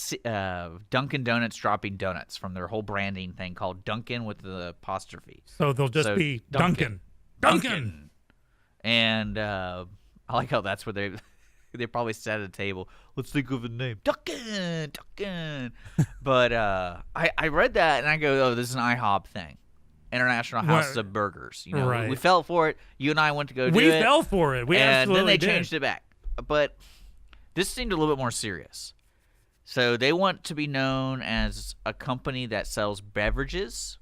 Dunkin' Donuts dropping donuts from their whole branding thing called Dunkin' with the apostrophe. So they'll just be Dunkin'. And I like how that's where they probably sat at a table. Let's think of a name. Dunkin'. But I read that and I go, oh, this is an IHOP thing. International House of Burgers. Right. We fell for it. You and I went to go do it. We fell for it. We and absolutely then they did. changed it back. But this seemed a little bit more serious. So they want to be known as a company that sells beverages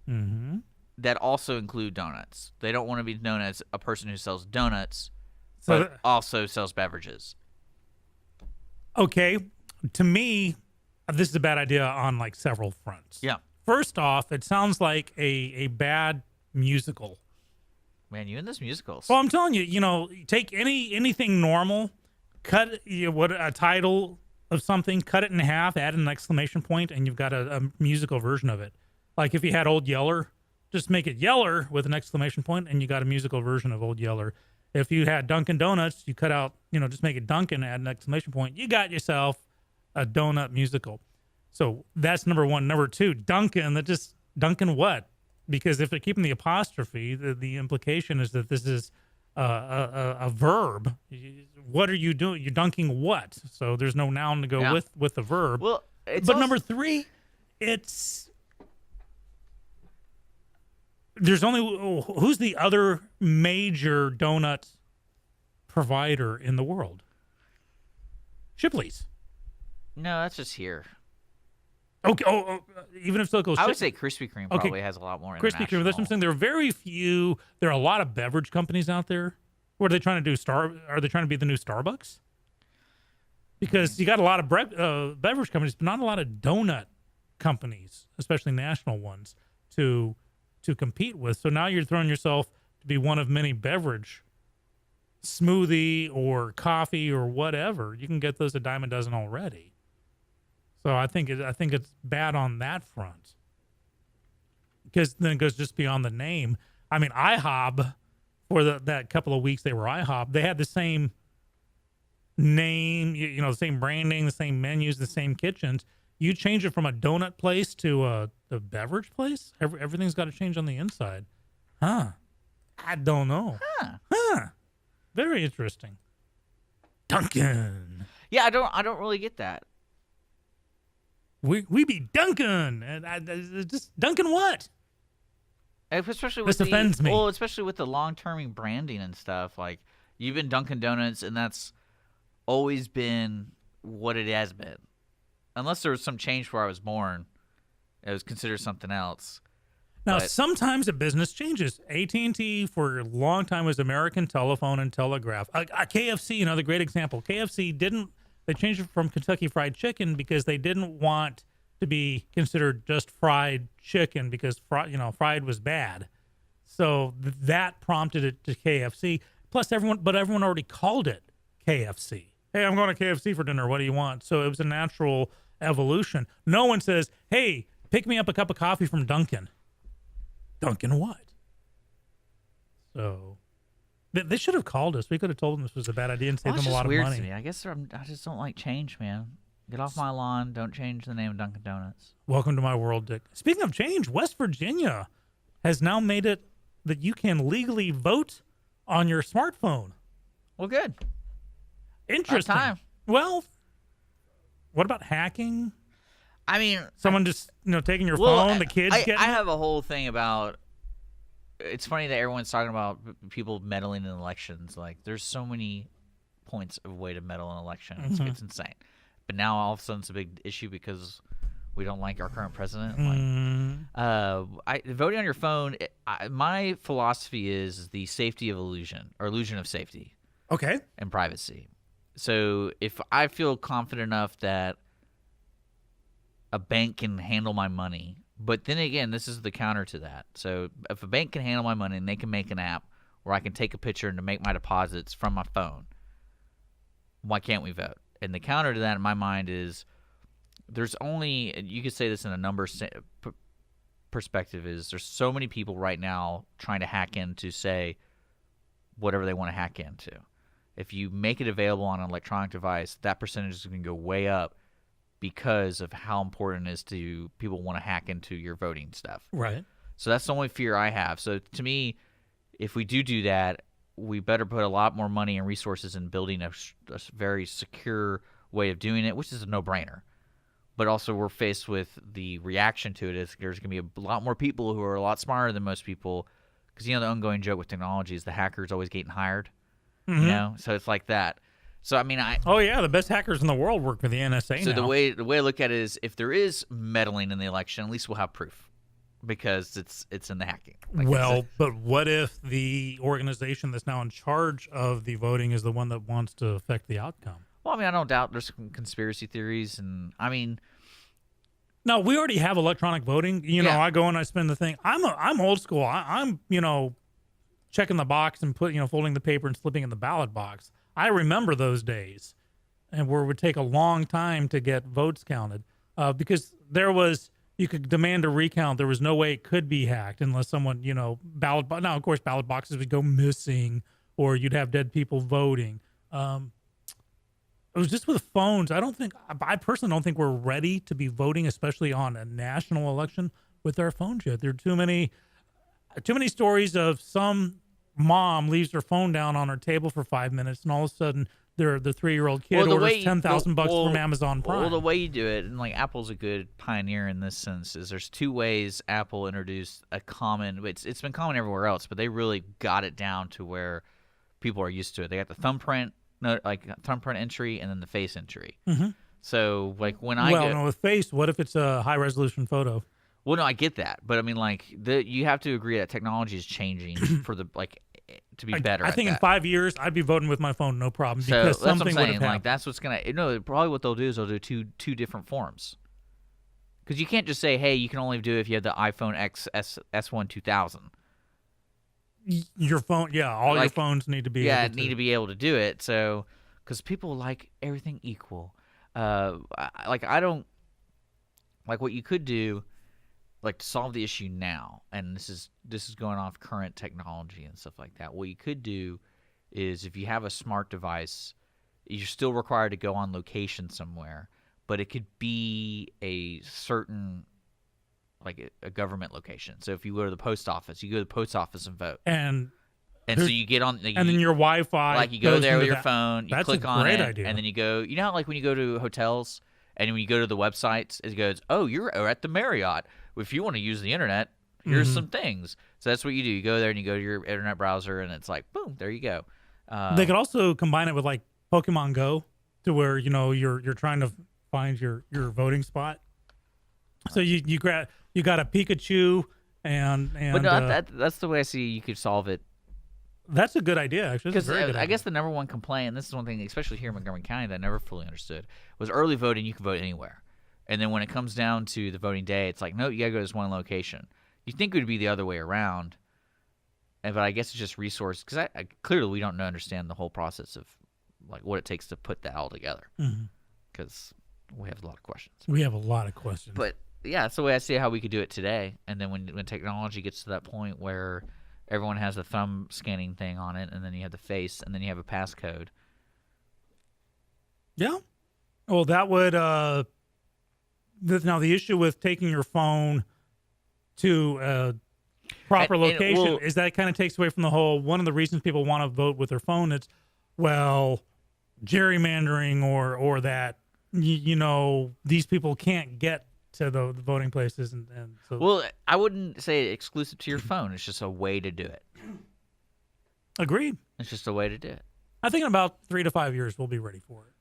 that also include donuts. They don't want to be known as a person who sells donuts but also sells beverages. Okay. To me, this is a bad idea on like several fronts. Yeah. First off, it sounds like a bad musical. Man, you in this musicals. Well, I'm telling you, take anything normal, cut a title of something, cut it in half, add an exclamation point, and you've got a musical version of it. Like if you had Old Yeller, just make it Yeller with an exclamation point, and you got a musical version of Old Yeller. If you had Dunkin' Donuts, you cut out, just make it Dunkin', add an exclamation point. You got yourself a donut musical. So that's number one. Number two, Dunkin', Dunkin' what? Because if they're keeping the apostrophe, the implication is that this is a verb. What are you doing? You're dunking what? So there's no noun to go with the verb. Well, number three, there's only who's the other major donut provider in the world? Shipley's. No, that's just here. Okay. Even if so goes. I would say Krispy Kreme probably has a lot more. Krispy Kreme. That's what I'm saying. There are very few. There are a lot of beverage companies out there. What are they trying to do? Are they trying to be the new Starbucks? Because you got a lot of beverage companies, but not a lot of donut companies, especially national ones, to compete with. So now you're throwing yourself to be one of many beverage, smoothie or coffee or whatever. You can get those a dime a dozen already. So I think it's bad on that front. Because then it goes just beyond the name. I mean, IHOB, for that couple of weeks they were IHOB, they had the same name, the same branding, the same menus, the same kitchens. You change it from a donut place to a beverage place, everything's got to change on the inside. Huh. I don't know. Huh. Very interesting. Dunkin'. Yeah, I don't really get that. We be Dunkin', and just Dunkin' what? Especially this offends me. Well, especially with the long-terming branding and stuff. Like you've been Dunkin' Donuts, and that's always been what it has been. Unless there was some change where I was born, it was considered something else. Now, sometimes a business changes. AT&T for a long time was American Telephone and Telegraph. KFC, another great example. KFC they changed it from Kentucky Fried Chicken because they didn't want to be considered just fried chicken because fried was bad. So that prompted it to KFC. Plus, everyone already called it KFC. Hey, I'm going to KFC for dinner. What do you want? So it was a natural evolution. No one says, hey, pick me up a cup of coffee from Dunkin'. Dunkin' what? So they should have called us. We could have told them this was a bad idea and saved them a lot of money. To me. I guess I just don't like change, man. Get off my lawn. Don't change the name of Dunkin' Donuts. Welcome to my world, Dick. Speaking of change, West Virginia has now made it that you can legally vote on your smartphone. Well, good. Interesting. Time. Well, what about hacking? I mean, someone just taking your phone. The kids. I have a whole thing about it's funny that everyone's talking about people meddling in elections. Like, there's so many points of way to meddle in an election. It's insane. But now all of a sudden it's a big issue because we don't like our current president. Voting on your phone, my philosophy is the safety of illusion, or illusion of safety. Okay. And privacy. So if I feel confident enough that a bank can handle my money, but then again, this is the counter to that. So if a bank can handle my money and they can make an app where I can take a picture and to make my deposits from my phone, why can't we vote? And the counter to that in my mind is there's only, you could say this in a number perspective, is there's so many people right now trying to hack into, say, whatever they want to hack into. If you make it available on an electronic device, that percentage is going to go way up because of how important it is to people want to hack into your voting stuff. Right. So that's the only fear I have. So to me, if we do that, we better put a lot more money and resources in building a very secure way of doing it, which is a no-brainer. But also we're faced with the reaction to it is there's going to be a lot more people who are a lot smarter than most people, because, the ongoing joke with technology is the hacker's always getting hired. So it's like that. So I mean, the best hackers in the world work for the NSA now. So the way I look at it is, if there is meddling in the election, at least we'll have proof, because it's in the hacking. But what if the organization that's now in charge of the voting is the one that wants to affect the outcome? Well, I mean, I don't doubt there's some conspiracy theories, and I mean, no, we already have electronic voting. I go and I spin the thing. I'm old school. I'm checking the box and folding the paper and slipping in the ballot box. I remember those days, and where it would take a long time to get votes counted, because you could demand a recount. There was no way it could be hacked unless someone, now of course ballot boxes would go missing, or you'd have dead people voting. It was just with phones. I personally don't think we're ready to be voting, especially on a national election, with our phones yet. There are too many stories of some mom leaves her phone down on her table for 5 minutes, and all of a sudden the 3-year-old kid orders $10,000 from Amazon Prime. Well, the way you do it, and like Apple's a good pioneer in this sense, is there's two ways Apple introduced a common. It's been common everywhere else, but they really got it down to where people are used to it. They got the thumbprint entry, and then the face entry. Mm-hmm. So like when with face, what if it's a high resolution photo? Well, no, I get that, but I mean, like, you have to agree that technology is changing for the to be better. I think in 5 years, I'd be voting with my phone, no problem. So because that's something what I'm saying. would have Like, that's what's gonna. Probably what they'll do is they'll do two different forms, because you can't just say, hey, you can only do it if you have the iPhone S1 2000. Your phone, all your phones need to be. Need to be able to do it. So, because people like everything equal. I don't like what you could do. Like, to solve the issue now, and this is going off current technology and stuff like that. What you could do is, if you have a smart device, you're still required to go on location somewhere, but it could be a certain, like a government location. So if you go to the post office, you go to the post office and vote. And so you get on, and then your Wi-Fi, like, you go there with your phone, you click on it, idea. And then you go. You know how, like, when you go to hotels and when you go to the websites, it goes, "Oh, you're at the Marriott. If you want to use the internet, here's some things." So that's what you do. You go there and you go to your internet browser, and it's like, boom, there you go. They could also combine it with like Pokemon Go, to where you're trying to find your voting spot. So you got a Pikachu and but no, that's the way I see you could solve it. That's a good idea, actually. Because I guess the number one complaint, and this is one thing, especially here in Montgomery County, that I never fully understood, was early voting. You can vote anywhere. And then when it comes down to the voting day, it's like, no, you got to go to this one location. You think it would be the other way around, but I guess it's just resource, because clearly we don't understand the whole process of like what it takes to put that all together, because we have a lot of questions. We have a lot of questions. But yeah, that's the way I see how we could do it today. And then when technology gets to that point where everyone has a thumb scanning thing on it, and then you have the face, and then you have a passcode. Yeah. Well, that would now the issue with taking your phone to a proper location is that it kind of takes away from the whole, one of the reasons people want to vote with their phone, it's, well, gerrymandering or that, these people can't get to the voting places, and so Well, I wouldn't say exclusive to your phone. It's just a way to do it. agreed. It's just a way to do it. I think in about 3 to 5 years we'll be ready for it.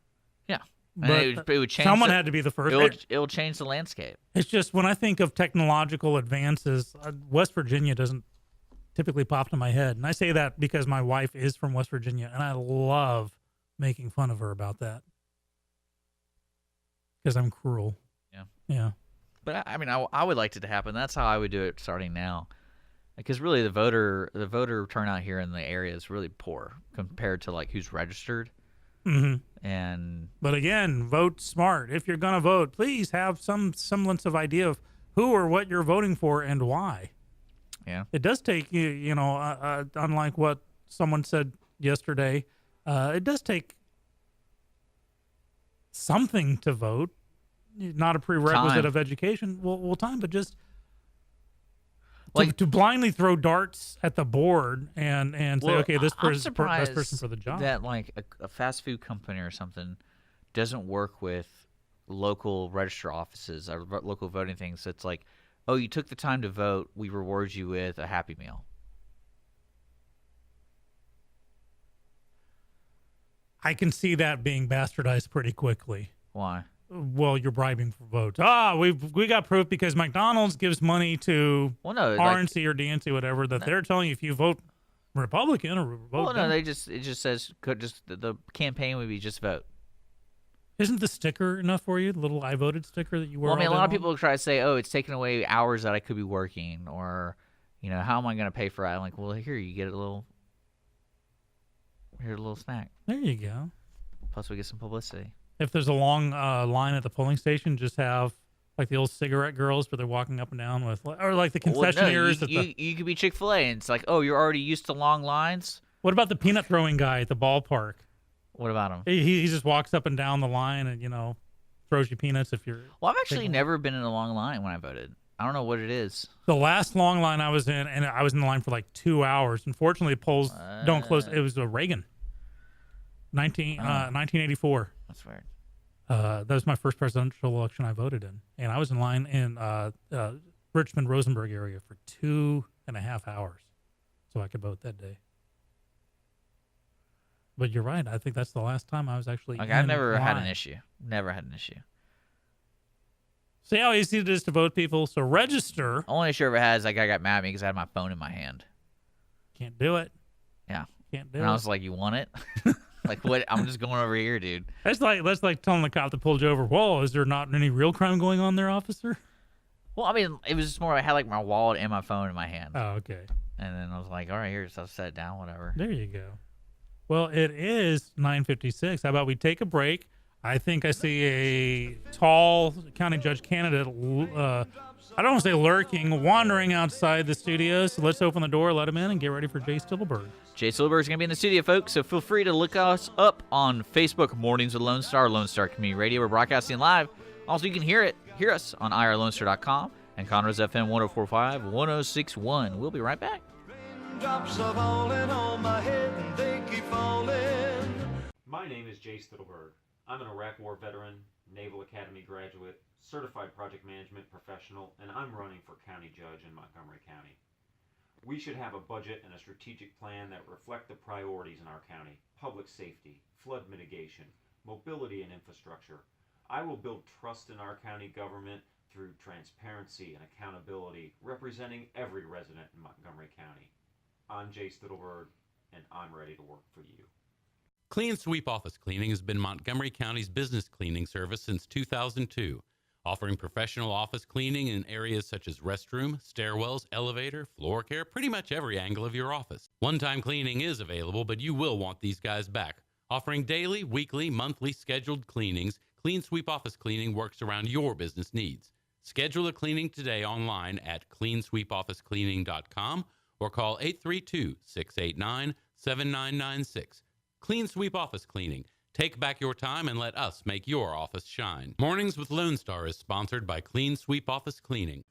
Yeah. And But it would change. someone had to be the first. It'll change the landscape. It's just when I think of technological advances, West Virginia doesn't typically pop to my head. And I say that because my wife is from West Virginia, and I love making fun of her about that because I'm cruel. Yeah. Yeah. But I mean, I would like it to happen. That's how I would do it starting now. Because really, the voter turnout here in the area is really poor compared to like who's registered. Mm-hmm. And But again, vote smart. If you're going to vote, please have some semblance of idea of who or what you're voting for and why. yeah, It does take, unlike what someone said yesterday, it does take something to vote, not a prerequisite Time. of education. Well, time, but just Like- to blindly throw darts at the board and say, Well, okay, this I'm person's best surprised person for the job. that like a fast food company or something doesn't work with local register offices or local voting things. So it's like, oh, you took the time to vote, we reward you with a Happy Meal. I can see that being bastardized pretty quickly. Why? Well, you're bribing for votes. We got proof because McDonald's gives money to Well, no, RNC or DNC, whatever, that they're telling you if you vote Republican or vote well, no, Democrat. it just says the campaign would be just vote. Isn't the sticker enough for you? The little I voted sticker that you wear. Well, I mean, a all day lot of long? people try to say, oh, it's taking away hours that I could be working, or, how am I going to pay for it? I'm like, well, here, you get a little snack. There you go. Plus, we get some publicity. If there's a long line at the polling station, just have like the old cigarette girls, where they're walking up and down with, or like the concessionaires. Well, no, you could be Chick-fil-A, and it's like, oh, you're already used to long lines? What about the peanut throwing guy at the ballpark? What about him? He just walks up and down the line and throws you peanuts if you're. Well, I've actually never been in a long line when I voted. I don't know what it is. The last long line I was in, and I was in the line for like 2 hours. Unfortunately, polls don't close. It was Reagan, 1984. That's weird. That was my first presidential election I voted in, and I was in line in Richmond, Rosenberg area for 2.5 hours, so I could vote that day. But you're right. I think that's the last time I was actually. Okay, I've in never had an line. issue. Never had an issue. See how easy it is to vote, people. So register. Only issue I ever had is like I got mad at me because I had my phone in my hand. Can't do it. Yeah. Can't do And it. I was like, you want it? Like, what? I'm just going over here, dude. That's like telling the cop that pulled you over. Whoa, is there not any real crime going on there, officer? Well, I mean, it was just more I had like my wallet and my phone in my hand. Oh, okay. And then I was like, all right, here, so I set it down, whatever. There you go. Well, it is 9:56. How about we take a break? I think I see a tall county judge candidate, I don't want to say lurking, wandering outside the studio. So let's open the door, let him in, and get ready for Jay Stittleburg. Jay Stittleburg is going to be in the studio, folks, so feel free to look us up on Facebook, Mornings with Lone Star Community Radio. We're broadcasting live. Also, you can hear us on irlonestar.com and Conroe's FM 104.5, 106.1. We'll be right back. Raindrops are falling on my head and they keep falling. My name is Jay Stittleburg. I'm an Iraq War veteran, Naval Academy graduate, certified project management professional, and I'm running for county judge in Montgomery County. We should have a budget and a strategic plan that reflect the priorities in our county: public safety, flood mitigation, mobility and infrastructure. I will build trust in our county government through transparency and accountability, representing every resident in Montgomery County. I'm Jay Stittleburg, and I'm ready to work for you. Clean Sweep Office Cleaning has been Montgomery County's business cleaning service since 2002, offering professional office cleaning in areas such as restroom, stairwells, elevator, floor care, pretty much every angle of your office. One-time cleaning is available, but you will want these guys back. Offering daily, weekly, monthly scheduled cleanings, Clean Sweep Office Cleaning works around your business needs. Schedule a cleaning today online at cleansweepofficecleaning.com or call 832-689-7996. Clean Sweep Office Cleaning. Take back your time and let us make your office shine. Mornings with Lone Star is sponsored by Clean Sweep Office Cleaning.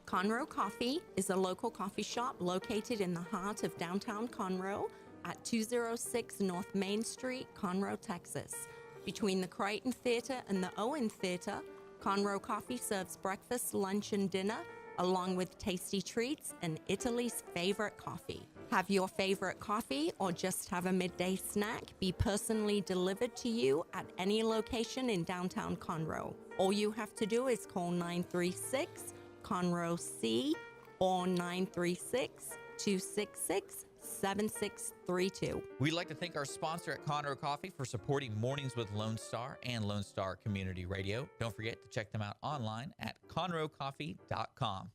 Conroe Coffee is a local coffee shop located in the heart of downtown Conroe at 206 North Main Street, Conroe, Texas. Between the Crichton Theater and the Owen Theater, Conroe Coffee serves breakfast, lunch, and dinner, along with tasty treats and Italy's favorite coffee. Have your favorite coffee or just have a midday snack be personally delivered to you at any location in downtown Conroe. All you have to do is call 936-CONROE-C or 936-266-7632. We'd like to thank our sponsor at Conroe Coffee for supporting Mornings with Lone Star and Lone Star Community Radio. Don't forget to check them out online at conroecoffee.com.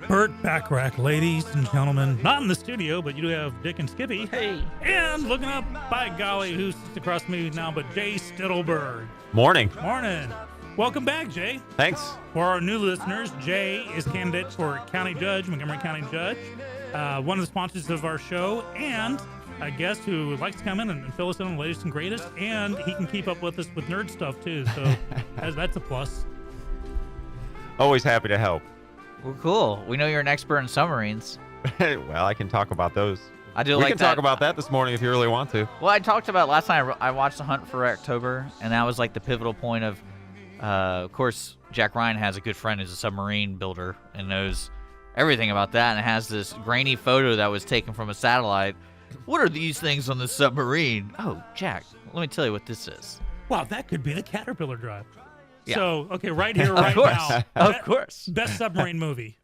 Burt Backrack, ladies and gentlemen. Not in the studio, but you do have Dick and Skippy. Hey. And looking up, by golly, who sits across from me now but Jay Stittleburg. Morning. Morning. Welcome back, Jay. Thanks. For our new listeners, Jay is candidate for county judge, Montgomery County judge, one of the sponsors of our show, and a guest who likes to come in and fill us in on the latest and greatest, and he can keep up with us with nerd stuff, too, so that's a plus. Always happy to help. Well, cool. We know you're an expert in submarines. Well, I can talk about those. I do We like can talk about that this morning if you really want to. Well, I talked about last night. I watched The Hunt for October, and that was like the pivotal point of course, Jack Ryan has a good friend who's a submarine builder and knows everything about that, and has this grainy photo that was taken from a satellite. What are these things on the submarine? Oh, Jack, let me tell you what this is. Wow, that could be the Caterpillar Drive. Yeah. So, okay, right here, Of right course. now. Of course. Best submarine movie.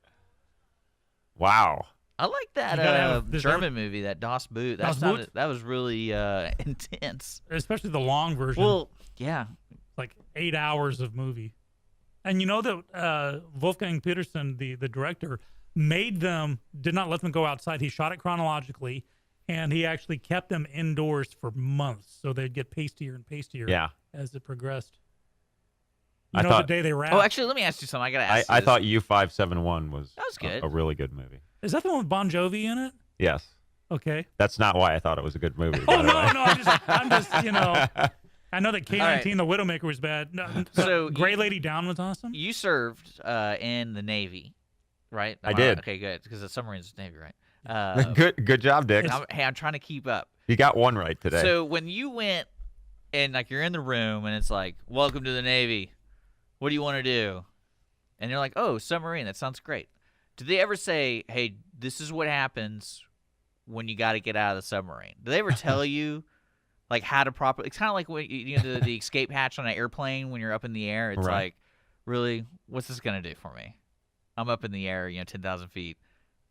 Wow. I like that You gotta have this German movie, that Das Boot. Das Boot? That was really intense. Especially the long version. Well, yeah. Like 8 hours of movie. And you know that Wolfgang Peterson, the director, did not let them go outside. He shot it chronologically, and he actually kept them indoors for months, so they'd get pastier and pastier as it progressed. You know, the day they wrapped. Oh, actually, let me ask you something. I got to ask you I this. thought U571 was good. a really good movie. Is that the one with Bon Jovi in it? Yes. Okay. That's not why I thought it was a good movie. Oh, by the no, way. no. I'm just, you know. I know that K-19, All right. the Widowmaker, was bad. No, So Gray Lady Down was awesome. You served in the Navy, right? I did. Okay, good. Because the submarine's Navy, right? Good job, Dick. I'm trying to keep up. You got one right today. So when you went and like you're in the room and it's like, "Welcome to the Navy. What do you want to do?" And you're like, "Oh, submarine. That sounds great." Did they ever say, "Hey, this is what happens when you got to get out of the submarine"? Do they ever tell you like how to properly? It's kind of like when you know the escape hatch on an airplane when you're up in the air. It's Right. like, really, what's this gonna do for me? I'm up in the air, 10,000 feet.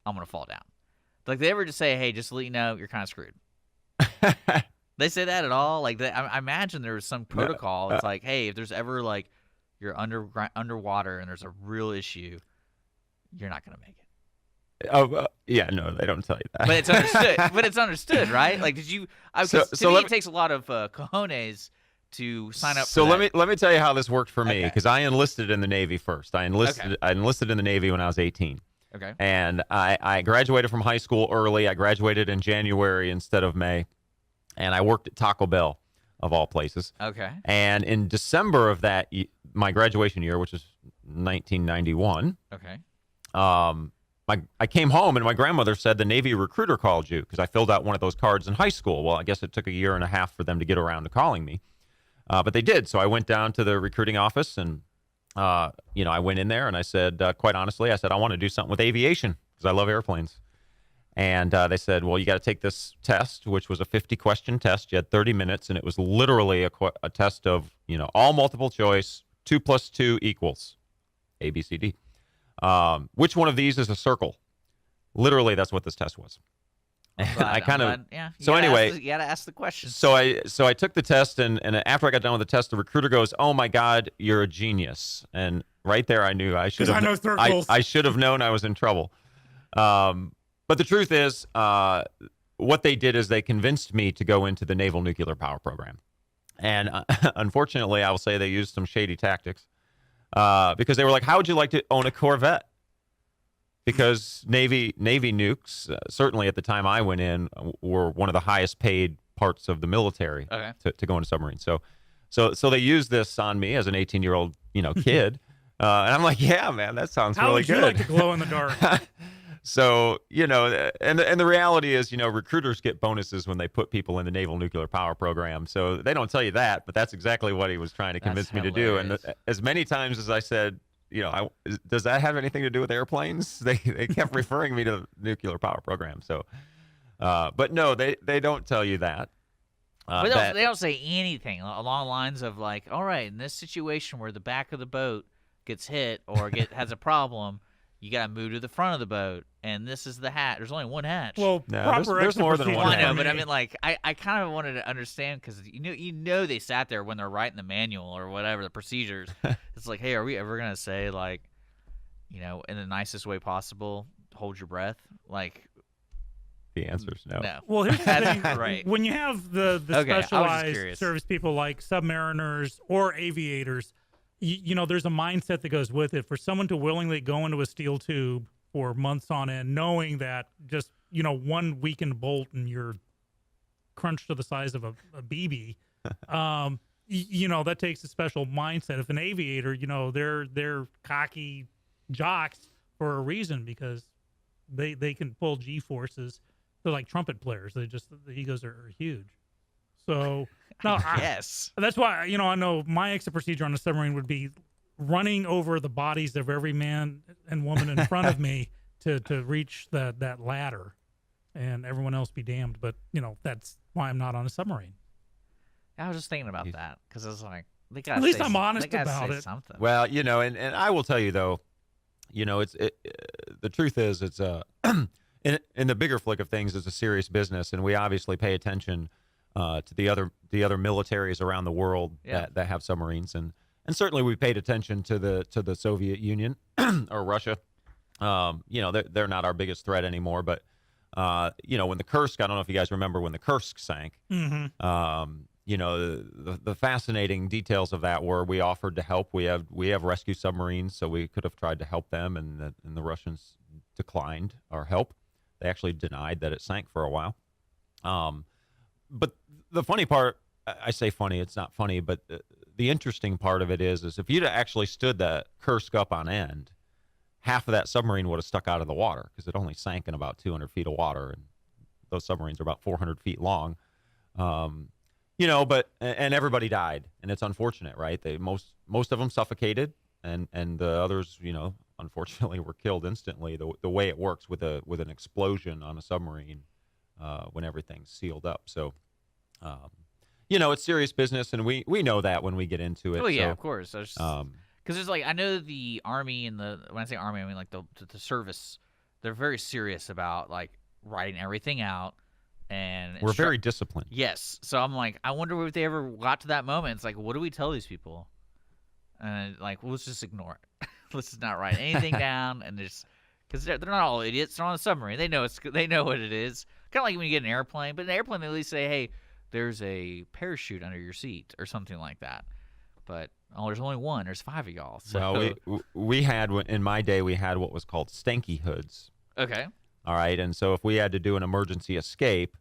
I'm gonna fall down. Like they ever just say, "Hey, just to let you know, you're kind of screwed." They say that at all? Like I imagine there was some protocol. It's like, hey, if there's ever like you're underwater and there's a real issue, you're not gonna make it. Yeah, no, they don't tell you that. But it's understood. But it's understood, right? Like, did you? So To me, let it takes a lot of cojones to sign up. So for that. let me tell you how this worked for me, Okay. because I enlisted in the Navy first. I enlisted in the Navy when I was 18. Okay. And I graduated from high school early. I graduated in January instead of May. And I worked at Taco Bell, of all places. Okay. And in December of my graduation year, which is 1991, Okay. I came home and my grandmother said the Navy recruiter called you because I filled out one of those cards in high school. Well, I guess it took a year and a half for them to get around to calling me. But they did. So I went down to the recruiting office and, I went in there and I said, quite honestly, I want to do something with aviation because I love airplanes. And they said, well, you got to take this test, which was a 50-question test. You had 30 minutes, and it was literally a test of, all multiple choice, 2 + 2 = A, B, C, D. Which one of these is a circle? Literally, that's what this test was. And I kind of so anyway. You gotta ask the question. So I took the test, and after I got done with the test, the recruiter goes, "Oh my God, you're a genius!" And right there, I knew I should have. I know circles. I should have known I was in trouble. But the truth is, what they did is they convinced me to go into the Naval Nuclear Power Program, and unfortunately, I will say they used some shady tactics because they were like, "How would you like to own a Corvette?" Because Navy nukes, certainly at the time I went in, were one of the highest paid parts of the military to go into submarines. So they used this on me as an 18-year-old, kid, and I'm like, yeah, man, that sounds How really would good. you like to glow in the dark? So, and the reality is, recruiters get bonuses when they put people in the Naval Nuclear Power Program. So they don't tell you that, but that's exactly what he was trying to convince me to do. And as many times as I said, does that have anything to do with airplanes? They kept referring me to the nuclear power program. So, but no, they don't tell you that. But they don't say anything along the lines of like, all right, in this situation where the back of the boat gets hit or has a problem, you got to move to the front of the boat, and this is the hatch. There's only one hatch. Well, No, proper there's more than exit one I know, hatch. but I mean, like, I kind of wanted to understand because you know they sat there when they're writing the manual or whatever the procedures. It's like, hey, are we ever gonna say like, in the nicest way possible, hold your breath? Like, The answer's no. no. Well, here's the thing. Right. When you have the Okay, I was just specialized curious. service people like submariners or aviators, there's a mindset that goes with it. For someone to willingly go into a steel tube for months on end, knowing that just, one weakened bolt and you're crunched to the size of a BB, that takes a special mindset. If an aviator, they're cocky jocks for a reason because they can pull G forces. They're like trumpet players. The egos are huge. So no, Yes. that's why I know my exit procedure on a submarine would be running over the bodies of every man and woman in front of me to reach that ladder, and everyone else be damned. But that's why I'm not on a submarine. I was just thinking about that because I was like, they got At least I'm honest about it. Something. Well, and I will tell you though, the truth is it's in the bigger flick of things, it's a serious business, and we obviously pay attention to the other militaries around the world that have submarines, and certainly we paid attention to the Soviet Union or Russia. They're not our biggest threat anymore, but when the Kursk, I don't know if you guys remember when the Kursk sank. Mm-hmm. The fascinating details of that were we offered to help. We have rescue submarines, so we could have tried to help them, and the Russians declined our help. They actually denied that it sank for a while. But the funny part, I say funny, it's not funny, but the interesting part of it is if you'd actually stood that Kursk up on end, half of that submarine would have stuck out of the water because it only sank in about 200 feet of water, and those submarines are about 400 feet long. But everybody died, and it's unfortunate, right? Most of them suffocated, and the others, unfortunately, were killed instantly. The way it works with an explosion on a submarine when everything's sealed up. So, it's serious business, and we know that when we get into it. Oh yeah, so, of course. Because there's like I know the Army and when I say Army, I mean like the service. They're very serious about like writing everything out. And we're very disciplined. Yes. So I'm like, I wonder if they ever got to that moment. It's like, what do we tell these people? And like, well, let's just ignore it. Let's just not write anything down, and just because they're not all idiots. They're on a submarine. They know what it is. Kind of like when you get an airplane, but in an airplane they at least say, hey, there's a parachute under your seat or something like that. But there's only one. There's 5 of y'all. So Well, we had in my day we had what was called stanky hoods. okay. All right, and so if we had to do an emergency escape,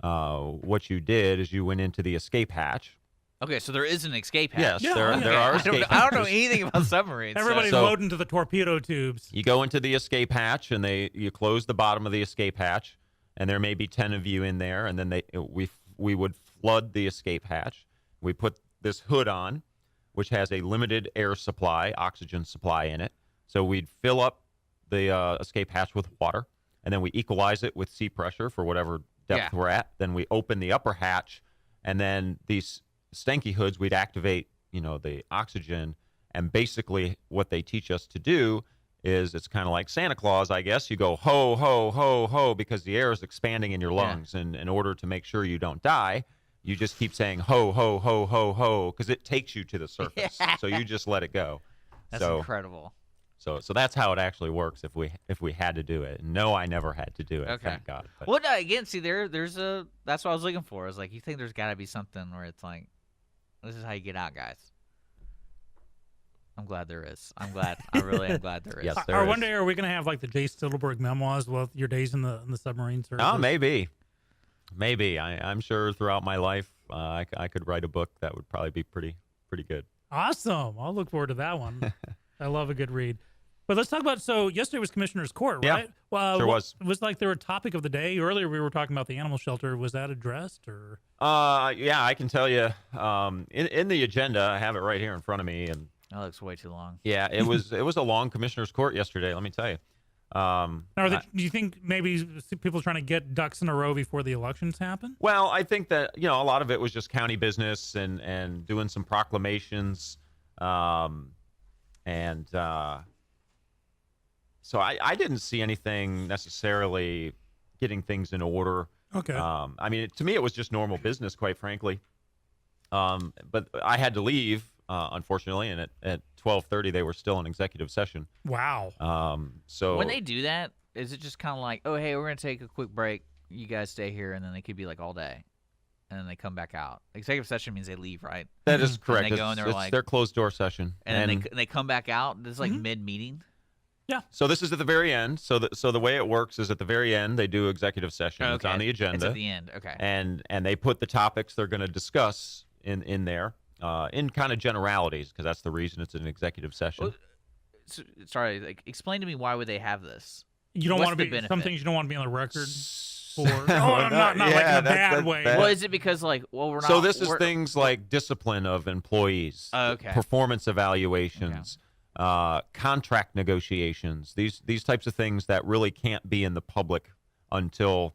what you did is you went into the escape hatch. Okay, so there is an escape hatch. Yes, Yeah, there okay. are I escape don't know hatches. anything about submarines. Everybody's So- loading to the torpedo tubes. You go into the escape hatch, and you close the bottom of the escape hatch, and there may be 10 of you in there, and then we would flood the escape hatch. We put this hood on, which has a limited air supply, oxygen supply in it. So we'd fill up the escape hatch with water, and then we equalize it with sea pressure for whatever depth we're at. Then we open the upper hatch, and then these stanky hoods, we'd activate, the oxygen. And basically what they teach us to do is it's kind of like Santa Claus, I guess. You go ho, ho, ho, ho, because the air is expanding in your lungs. And in order to make sure you don't die, you just keep saying ho, ho, ho, ho, ho, because it takes you to the surface. So you just let it go. That's so, incredible. So that's how it actually works if we had to do it. No, I never had to do it. Okay. Thank God. But, Well, no, again, see, that's what I was looking for. I was like, you think there's got to be something where it's like, this is how you get out, guys. I'm glad there is. I really am glad there is. Yes, there Or is. one day are we going to have like the Jay Stittleburg memoirs with your days in the submarine service? Oh, maybe. I'm sure throughout my life, I could write a book that would probably be pretty good. Awesome. I'll look forward to that one. I love a good read. But let's talk about, so yesterday was Commissioner's Court, Yeah, right? Well, sure was. Was like their topic of the day. Earlier we were talking about the animal shelter. Was that addressed or? Yeah, I can tell you. In the agenda, I have it right here in front of me, and That looks way too long. yeah, it was a long Commissioner's Court yesterday. Let me tell you. Do you think maybe people trying to get ducks in a row before the elections happen? Well, I think that a lot of it was just county business and doing some proclamations, and so I didn't see anything necessarily getting things in order. Okay. I mean, to me, it was just normal business, quite frankly. But I had to leave, unfortunately, and at 12:30 they were still in executive session. Wow. So When they do that, is it just kind of like, oh, hey, we're going to take a quick break. You guys stay here, and then they could be like all day. And then they come back out. Executive session means they leave, right? that is correct. they go and they're it's like- their closed door session, And then they come back out. This is like Mhm. mid-meeting. so this is at the very end. So the way it works is at the very end they do executive session. It's on the It's agenda, at the end. Okay. and they put the topics they're going to discuss in there in kind of generalities, because that's the reason it's an executive session. Well, sorry, like, explain to me, why would they have this? You don't What's want to the be, some benefit? things you don't want to be on the record for. Well, not like in yeah, a bad way. that- Well, is it because, like, well, we're not... So this is we're- things like discipline of employees, Okay. performance evaluations, contract negotiations. These types of things that really can't be in the public until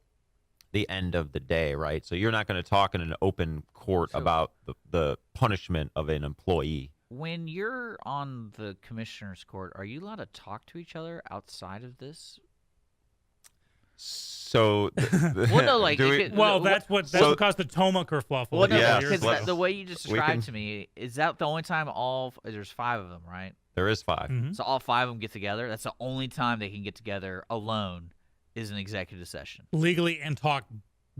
the end of the day, right? So you're not going to talk in an open court about the punishment of an employee. When you're on the commissioner's court, are you allowed to talk to each other outside of this? So, Well, no, like, do if we- it- Well, that's So- what caused the Toma kerfluffle. Well, no, Yeah, because let's- the way you just we described can- to me, is that the only time there's 5 of them, right? there is 5. Mhm. So all 5 of them get together. That's the only time they can get together alone is an executive session. Legally and talk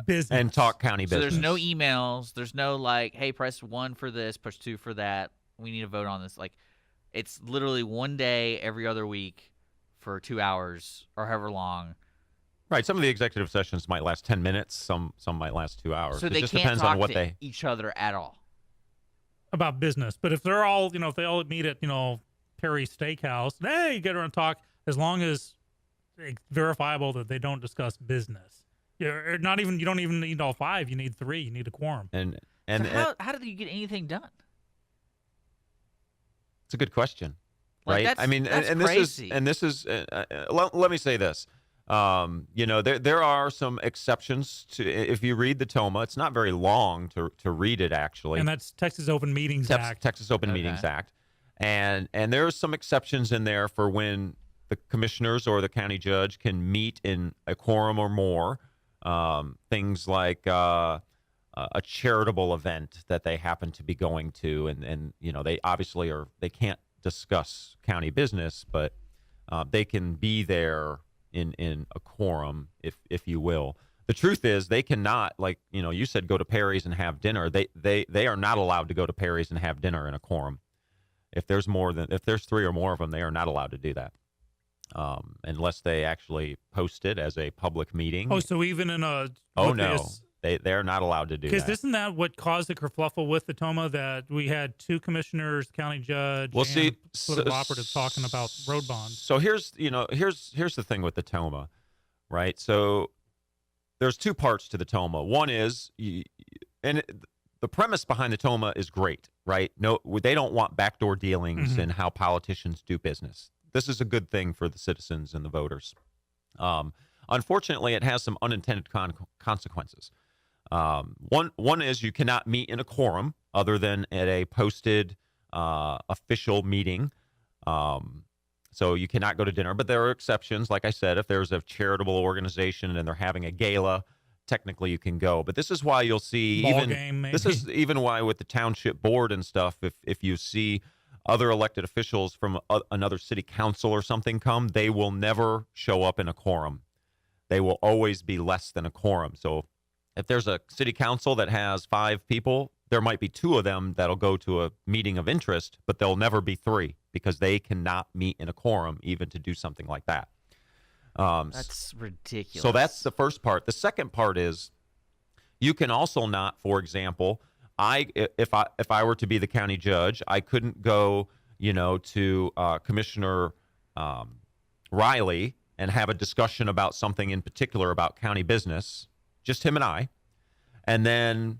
business. And talk county So business. there's no emails. There's no like, hey, press 1 for this, push 2 for that. We need to vote on this. Like, it's literally one day every other week for 2 hours or however long. Right. Some of the executive sessions might last 10 minutes. Some might last 2 hours. So It they just can't depends talk on what to they. each other at all. about business. But if they're all, if they all meet at, Perry Steakhouse, hey, get around and talk, as long as it's verifiable that they don't discuss business. You don't even need all 5. You need 3. You need a quorum. And So how do you get anything done? it's a good question, Like, right? that's- I mean, that's and crazy. this is let me say this. There are some exceptions to, if you read the TOMA, it's not very long to read it, actually. And that's Texas Open Meetings Act. Texas Open Okay. Meetings Act. And there's some exceptions in there for when the commissioners or the county judge can meet in a quorum or more. Things like a charitable event that they happen to be going to, and they obviously they can't discuss county business, but they can be there in a quorum, if you will. The truth is, they cannot, like you said, go to Perry's and have dinner. They are not allowed to go to Perry's and have dinner in a quorum. If there's 3 or more of them, they are not allowed to do that, unless they actually post it as a public meeting. Oh, so even in a... Oh, no, they're not allowed to do Because that. isn't that what caused the kerfluffle with the TOMA, that we had 2 commissioners, county judge, Well, and see, political operative talking about road bonds? So here's the thing with the TOMA, right? So there's 2 parts to the TOMA. One is, the premise behind the TOMA is great, right? No, they don't want backdoor dealings in how politicians do business. This is a good thing for the citizens and the voters. Unfortunately, it has some unintended consequences. One is you cannot meet in a quorum other than at a posted official meeting. So you cannot go to dinner, but there are exceptions. Like I said, if there's a charitable organization and they're having a gala, technically you can go. But this is why you'll see Ball game, maybe. this is even why with the township board and stuff, if you see other elected officials from another city council or something come, they will never show up in a quorum. They will always be less than a quorum. So if there's a city council that has 5 people, there might be 2 of them that'll go to a meeting of interest, but there'll never be 3 because they cannot meet in a quorum even to do something like that. That's ridiculous. So that's the first part. The second part is you can also not, for example, if I were to be the county judge, I couldn't go, to Commissioner Riley and have a discussion about something in particular about county business, just him and I, and then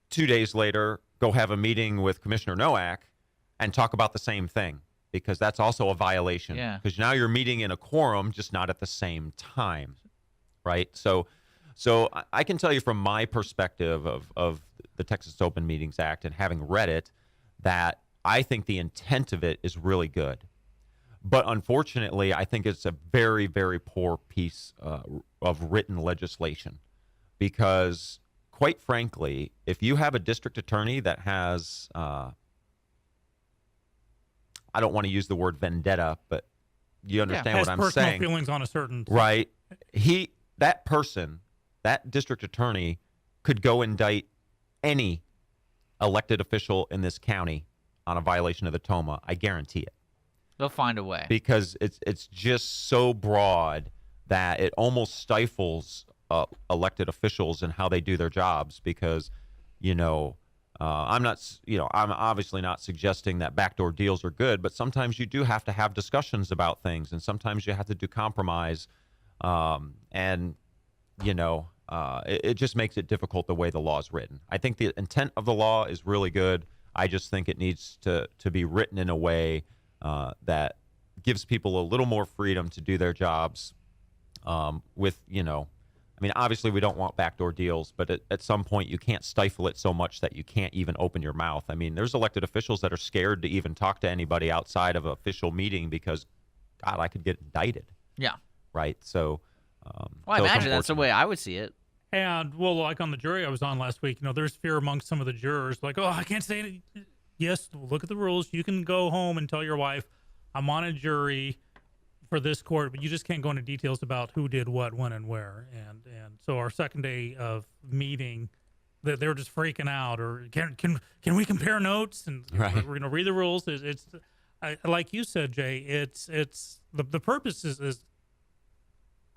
2 days later go have a meeting with Commissioner Nowak and talk about the same thing, because that's also a violation. Yeah. Because now you're meeting in a quorum, just not at the same time, right? So I can tell you from my perspective of the Texas Open Meetings Act and having read it, that I think the intent of it is really good. But unfortunately, I think it's a very, very poor piece of written legislation, because quite frankly, if you have a district attorney that has, I don't want to use the word vendetta, but you understand what I'm has personal saying. feelings on a certain Right. That district attorney could go indict any elected official in this county on a violation of the TOMA. I guarantee it. They'll find a way. Because it's just so broad that it almost stifles elected officials and how they do their jobs. Because, I'm obviously not suggesting that backdoor deals are good, but sometimes you do have to have discussions about things, and sometimes you have to do compromise, it just makes it difficult the way the law is written. I think the intent of the law is really good. I just think it needs to be written in a way that gives people a little more freedom to do their jobs obviously we don't want backdoor deals, but at some point you can't stifle it so much that you can't even open your mouth. I mean, there's elected officials that are scared to even talk to anybody outside of an official meeting because, God, I could get indicted. Yeah. Right? So, I imagine that's the way I would see it. And, well, like on the jury I was on last week, there's fear amongst some of the jurors. Like, I can't say it. Yes, look at the rules. You can go home and tell your wife, I'm on a jury for this court, but you just can't go into details about who did what, when, and where. And so our second day of meeting, they were just freaking out. Or can we compare notes? And right. We're going to read the rules. It's like you said, Jay. It's the purpose is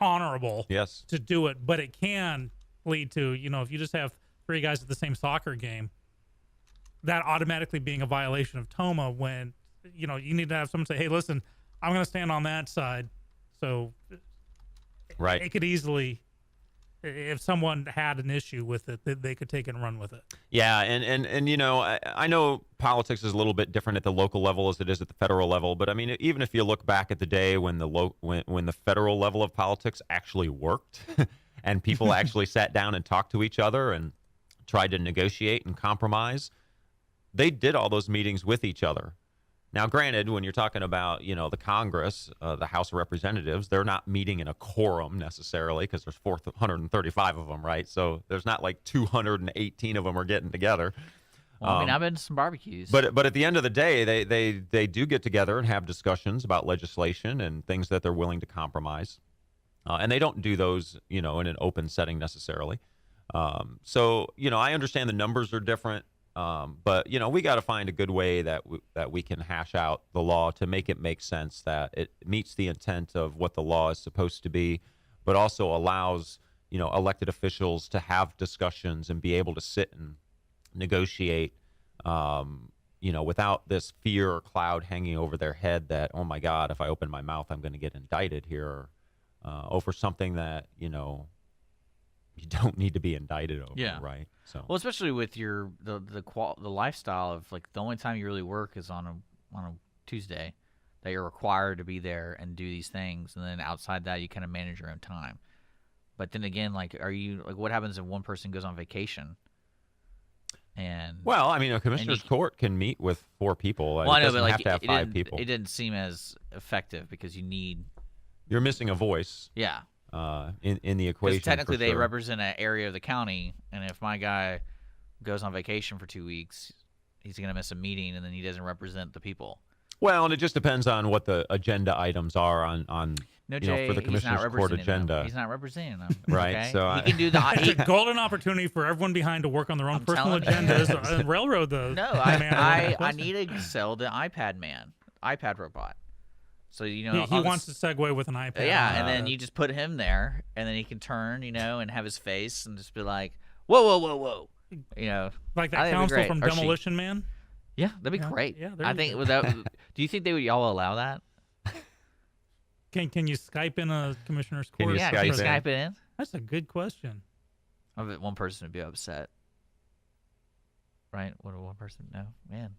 honorable. Yes. To do it, but it can lead to if you just have three guys at the same soccer game, that automatically being a violation of TOMA. When you need to have someone say, hey, listen, I'm going to stand on that side. So right. It could easily, if someone had an issue with it, they could take it and run with it. Yeah, and I know politics is a little bit different at the local level as it is at the federal level, but I mean, even if you look back at the day when when the federal level of politics actually worked and people actually sat down and talked to each other and tried to negotiate and compromise, they did all those meetings with each other. Now, granted, when you're talking about, the Congress, the House of Representatives, they're not meeting in a quorum necessarily because there's 435 of them, right? So there's not like 218 of them are getting together. Well, I've been to some barbecues. But at the end of the day, they do get together and have discussions about legislation and things that they're willing to compromise. And they don't do those, in an open setting necessarily. So, I understand the numbers are different. But we got to find a good way that we can hash out the law to make it make sense, that it meets the intent of what the law is supposed to be, but also allows elected officials to have discussions and be able to sit and negotiate, without this fear or cloud hanging over their head that, oh my God, if I open my mouth, I'm going to get indicted here over something that you don't need to be indicted over, yeah. right? So, well, especially with the lifestyle of like the only time you really work is on a Tuesday, that you're required to be there and do these things, and then outside that you kind of manage your own time. But then again, what happens if one person goes on vacation? And a commissioner's court can meet with 4 people. Well, I know, but have to have 5 people. It didn't seem as effective because you're missing a voice. Yeah. In the equation. Because technically they sure. represent an area of the county, and if my guy goes on vacation for 2 weeks, he's going to miss a meeting, and then he doesn't represent the people. Well, and it just depends on what the agenda items are on Jay, for the commissioner's court agenda. Them. He's not representing them. Right. Okay? So he can do the. It's a golden opportunity for everyone behind to work on their own personal agendas and railroad the. No, man I need to sell the iPad robot. So he wants to segue with an iPad. Yeah, and then you just put him there, and then he can turn, and have his face, and just be like, whoa, like that council from Demolition Man. Yeah, that'd be great. Yeah, I think without. Do you think they would y'all allow that? Can you Skype in a commissioner's Can court? you Yeah, Skype can you in? Skype it in? That's a good question. I bet one person would be upset. Right? What one person? No, man.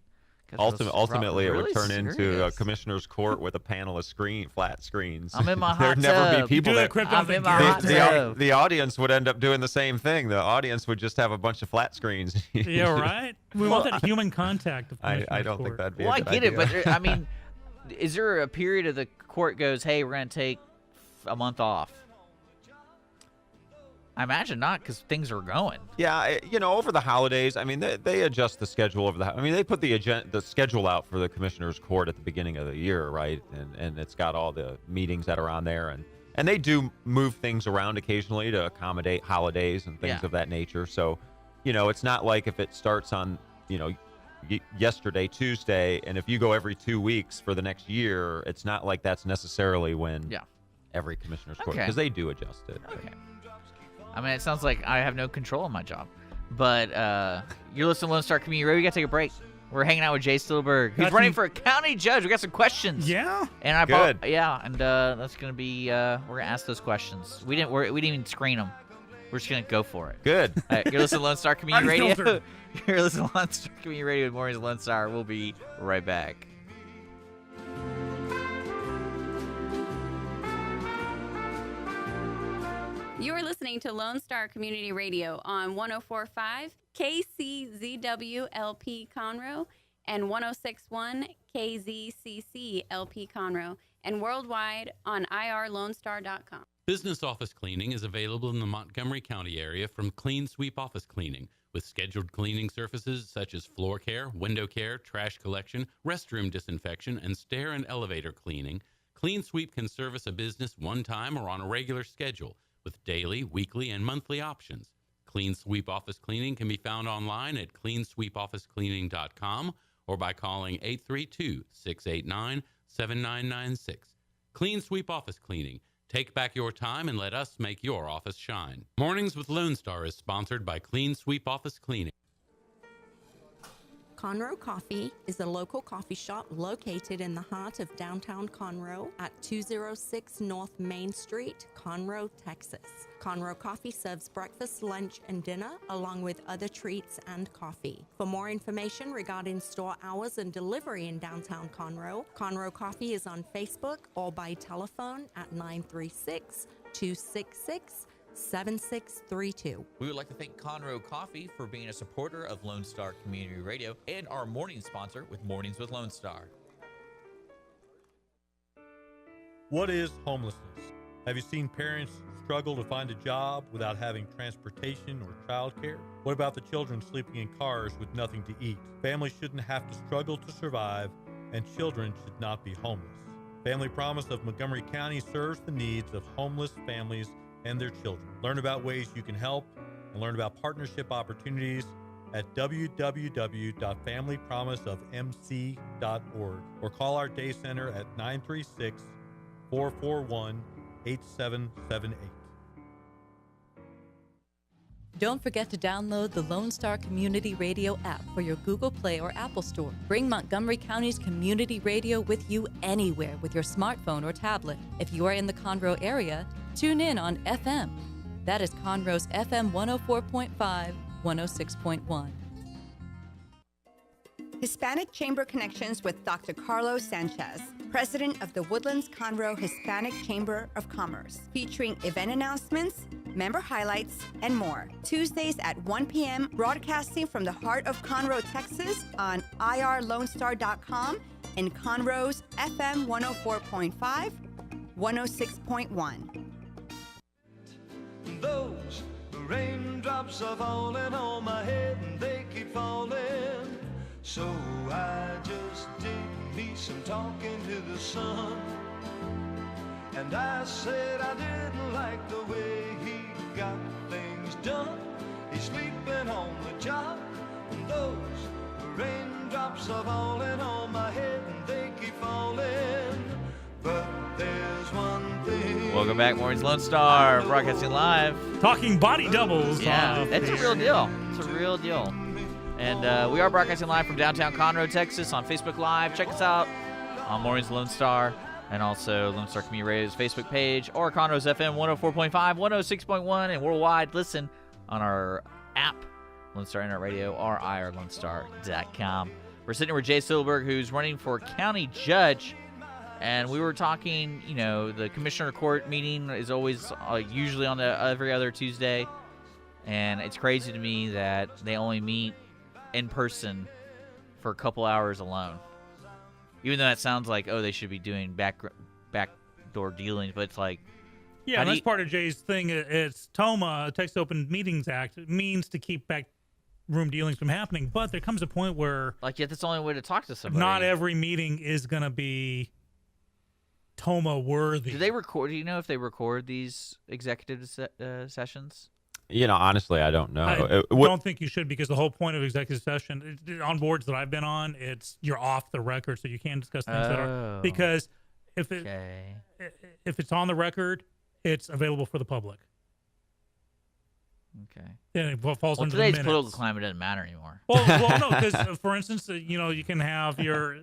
Ultimately, it would really turn into a serious. commissioner's court with a panel of flat screens. I'm in my There'd hot never tub. be people Do that that. crypto I'm thing, in my Gary. hot tub. The audience would end up doing the same thing. The audience would just have a bunch of flat screens. Yeah, right? We want that human contact of I commissioner's don't think court. that'd be Well, a I good get idea. it, but I mean, is there a period of the court goes, hey, we're going to take a month off? I imagine not, because things are going. Yeah, over the holidays, I mean, they adjust the schedule over the. I mean, they put the schedule out for the commissioner's court at the beginning of the year, right? And it's got all the meetings that are on there, and they do move things around occasionally to accommodate holidays and things Yeah. of that nature. So, it's not like if it starts on, yesterday, Tuesday, and if you go every 2 weeks for the next year, it's not like that's necessarily when Yeah. every commissioner's court, Okay. because they do adjust it. Okay. I mean, it sounds like I have no control of my job. But you're listening to Lone Star Community Radio. We got to take a break. We're hanging out with Jay Stittleburg. He's Got running some- for a county judge. We got some questions. Yeah? And I Good. that's gonna be we're gonna ask those questions. We didn't even screen them. We're just gonna go for it. Good. All right, you're listening to Lone Star Community Radio. Unfiltered. You're listening to Lone Star Community Radio with Mornings with Lone Star. We'll be right back. You are listening to Lone Star Community Radio on 104.5 KCZW LP Conroe and 106.1 KZCC LP Conroe and worldwide on irlonestar.com. Business office cleaning is available in the Montgomery County area from Clean Sweep Office Cleaning, with scheduled cleaning services such as floor care, window care, trash collection, restroom disinfection, and stair and elevator cleaning. Clean Sweep can service a business one time or on a regular schedule, with daily, weekly, and monthly options. Clean Sweep Office Cleaning can be found online at cleansweepofficecleaning.com or by calling 832-689-7996. Clean Sweep Office Cleaning. Take back your time and let us make your office shine. Mornings with Lone Star is sponsored by Clean Sweep Office Cleaning. Conroe Coffee is a local coffee shop located in the heart of downtown Conroe at 206 North Main Street, Conroe, Texas. Conroe Coffee serves breakfast, lunch, and dinner, along with other treats and coffee. For more information regarding store hours and delivery in downtown Conroe, Conroe Coffee is on Facebook or by telephone at 936-266-7632. We would like to thank Conroe Coffee for being a supporter of Lone Star Community Radio and our morning sponsor with Mornings with Lone Star. What is homelessness? Have you seen parents struggle to find a job without having transportation or childcare? What about the children sleeping in cars with nothing to eat? Families shouldn't have to struggle to survive, and children should not be homeless. Family Promise of Montgomery County serves the needs of homeless families and their children. Learn about ways you can help and learn about partnership opportunities at www.familypromiseofmc.org or call our day center at 936-441-8778. Don't forget to download the Lone Star Community Radio app for your Google Play or Apple Store. Bring Montgomery County's community radio with you anywhere with your smartphone or tablet. If you are in the Conroe area, tune in on FM. That is Conroe's FM 104.5, 106.1. Hispanic Chamber Connections with Dr. Carlos Sanchez, President of the Woodlands Conroe Hispanic Chamber of Commerce, featuring event announcements, member highlights, and more. Tuesdays at 1 p.m., broadcasting from the heart of Conroe, Texas on irlonestar.com and Conroe's FM 104.5, 106.1. Those raindrops are falling on my head and they keep falling. So I just did me some talking to the sun. And I said I didn't like the way he got things done. He's sleeping on the job. And those raindrops are falling on my head and they keep falling. But there's one thing. Welcome back, Mornings Lone Star, broadcasting live. Talking body doubles. Yeah, it's a real deal. It's a real deal. And we are broadcasting live from downtown Conroe, Texas on Facebook Live. Check us out on Mornings Lone Star. And also Lone Star Community Radio's Facebook page, or Conroe's FM 104.5, 106.1, and worldwide. Listen on our app, Lone Star Internet Radio, or irlonestar.com. We're sitting here with Jay Stittleburg, who's running for county judge. And we were talking, the commissioner court meeting is always usually on every other Tuesday. And it's crazy to me that they only meet in person for a couple hours alone. Even though that sounds like, they should be doing backdoor dealings, but it's like... Yeah, that's part of Jay's thing. It's TOMA, Texas Open Meetings Act, means to keep backroom dealings from happening. But there comes a point where... Like, yet that's the only way to talk to somebody. Not every meeting is going to be TOMA worthy. Do they record? Do you know if they record these executive sessions? Honestly, I don't know. I don't think you should, because the whole point of executive session on boards that I've been on, you're off the record, so you can't discuss things that are, because if it's on the record, it's available for the public. Okay. And it falls under today's the minutes. political climate doesn't matter anymore. Well, no, because for instance, you can have your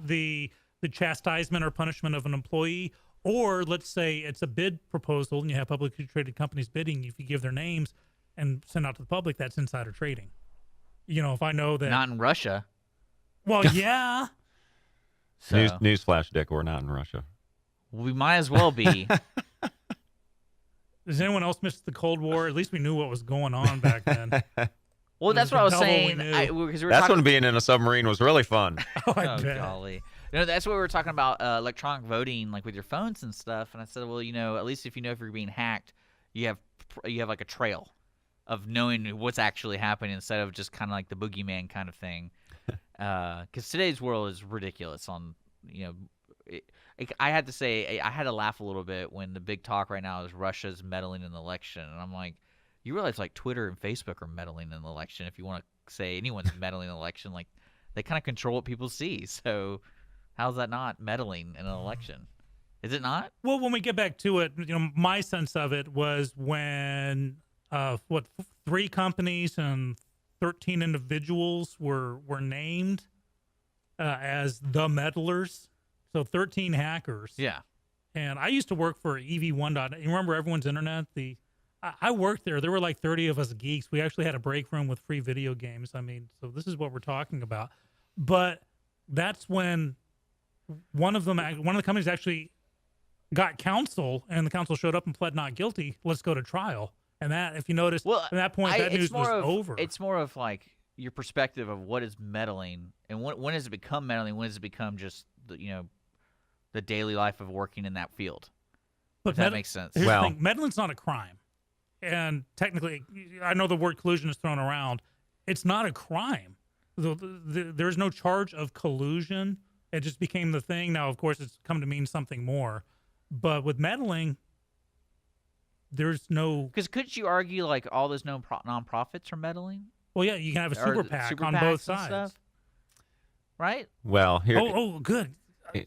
the chastisement or punishment of an employee. Or let's say it's a bid proposal and you have publicly traded companies bidding. If you give their names and send out to the public, that's insider trading. If I know that... Not in Russia. Well, yeah. So, Newsflash, Dick, we're not in Russia. We might as well be. Does anyone else miss the Cold War? At least we knew what was going on back then. Well, that's what I was saying. That's when being in a submarine was really fun. Oh, bet. Golly. That's what we were talking about, electronic voting, like with your phones and stuff. And I said, well, at least if if you're being hacked, you have like a trail of knowing what's actually happening instead of just kind of like the boogeyman kind of thing. Because today's world is ridiculous. I had to say, I had to laugh a little bit when the big talk right now is Russia's meddling in the election. And I'm like, you realize like Twitter and Facebook are meddling in the election. If you want to say anyone's meddling in the election, like they kind of control what people see. So how's that not meddling in an election? Is it not? Well, when we get back to it, my sense of it was when 3 companies and 13 individuals were named as the meddlers. So 13 hackers. Yeah. And I used to work for EV1. You remember Everyone's Internet? I worked there. There were like 30 of us geeks. We actually had a break room with free video games. So this is what we're talking about. But that's when one of the companies actually got counsel, and the counsel showed up and pled not guilty. Let's go to trial. And that, if you notice, at that point, that news was over. It's more of like your perspective of what is meddling, and when does it become meddling? When does it become just the daily life of working in that field? But if that makes sense. Here's the thing, meddling's not a crime. And technically, I know the word collusion is thrown around. It's not a crime. There's no charge of collusion. It just became the thing. Now, of course, it's come to mean something more. But with meddling, there's no... Because couldn't you argue like all those nonprofits are meddling? Well, yeah, you can have a super PAC on both sides. Right? Well, here... Oh, good.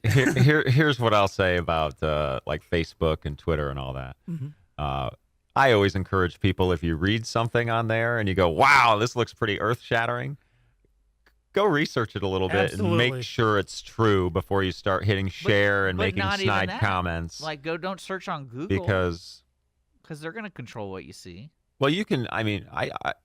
Here's what I'll say about like Facebook and Twitter and all that. Mm-hmm. I always encourage people, if you read something on there and you go, wow, this looks pretty earth-shattering, go research it a little bit and make sure it's true before you start hitting share and making snide comments. Like, don't search on Google. Because they're going to control what you see. Well, you can,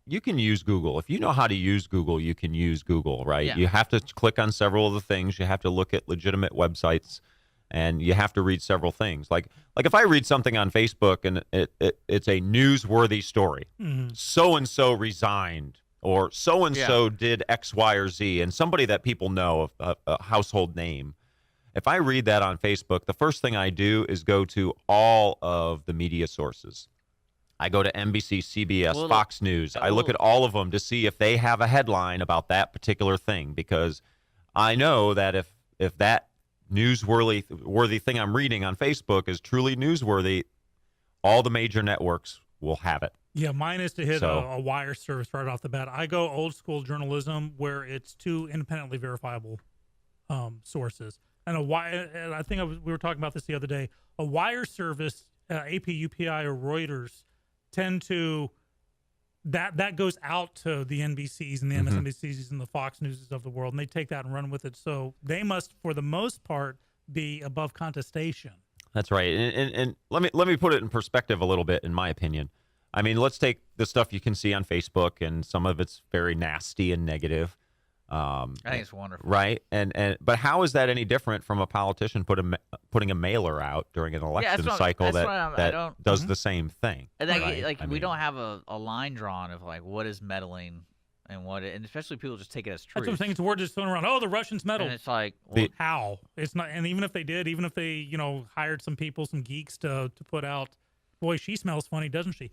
you can use Google. If you know how to use Google, you can use Google, right? Yeah. You have to click on several of the things. You have to look at legitimate websites, and you have to read several things. Like if I read something on Facebook and it's a newsworthy story, so-and-so resigned, or so-and-so did X, Y, or Z, and somebody that people know, a household name. If I read that on Facebook, the first thing I do is go to all of the media sources. I go to NBC, CBS, Fox News. I look at all of them to see if they have a headline about that particular thing, because I know that if that newsworthy thing I'm reading on Facebook is truly newsworthy, all the major networks will have it. Yeah, mine is to hit a wire service right off the bat. I go old school journalism where it's 2 independently verifiable sources. And I think we were talking about this the other day. A wire service, AP, UPI, or Reuters, tend to that goes out to the NBCs and the MSNBCs and the Fox Newses of the world, and they take that and run with it. So they must, for the most part, be above contestation. That's right. And let me put it in perspective a little bit, in my opinion. I mean, let's take the stuff you can see on Facebook, and some of it's very nasty and negative. I think it's wonderful. Right? But how is that any different from a politician putting a mailer out during an election cycle that does the same thing? And right? we don't have a line drawn of like what is meddling and and especially people just take it as truth. That's what I'm saying. It's a word just thrown around. Oh, the Russians meddled. And it's like, how? It's not. And even if they did, even if they hired some people, some geeks to put out, boy, she smells funny, doesn't she?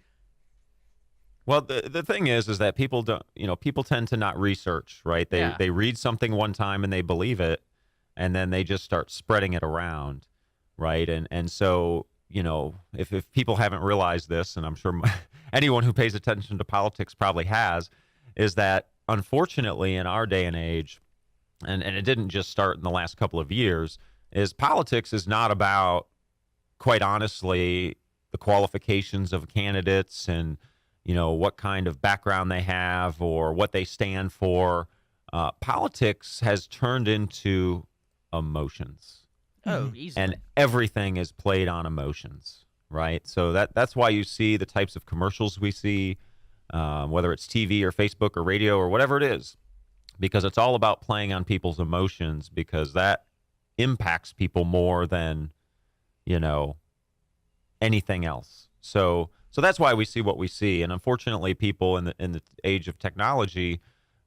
Well, the thing is that people don't, people tend to not research, right? They read something one time and they believe it, and then they just start spreading it around, right? And so, if people haven't realized this, and I'm sure anyone who pays attention to politics probably has, is that unfortunately in our day and age, and it didn't just start in the last couple of years, is politics is not about, quite honestly, the qualifications of candidates and what kind of background they have or what they stand for. Politics has turned into emotions. Oh, easily. And everything is played on emotions, right? So that's why you see the types of commercials we see, whether it's TV or Facebook or radio or whatever it is, because it's all about playing on people's emotions, because that impacts people more than, anything else. So that's why we see what we see, and unfortunately, people in the age of technology,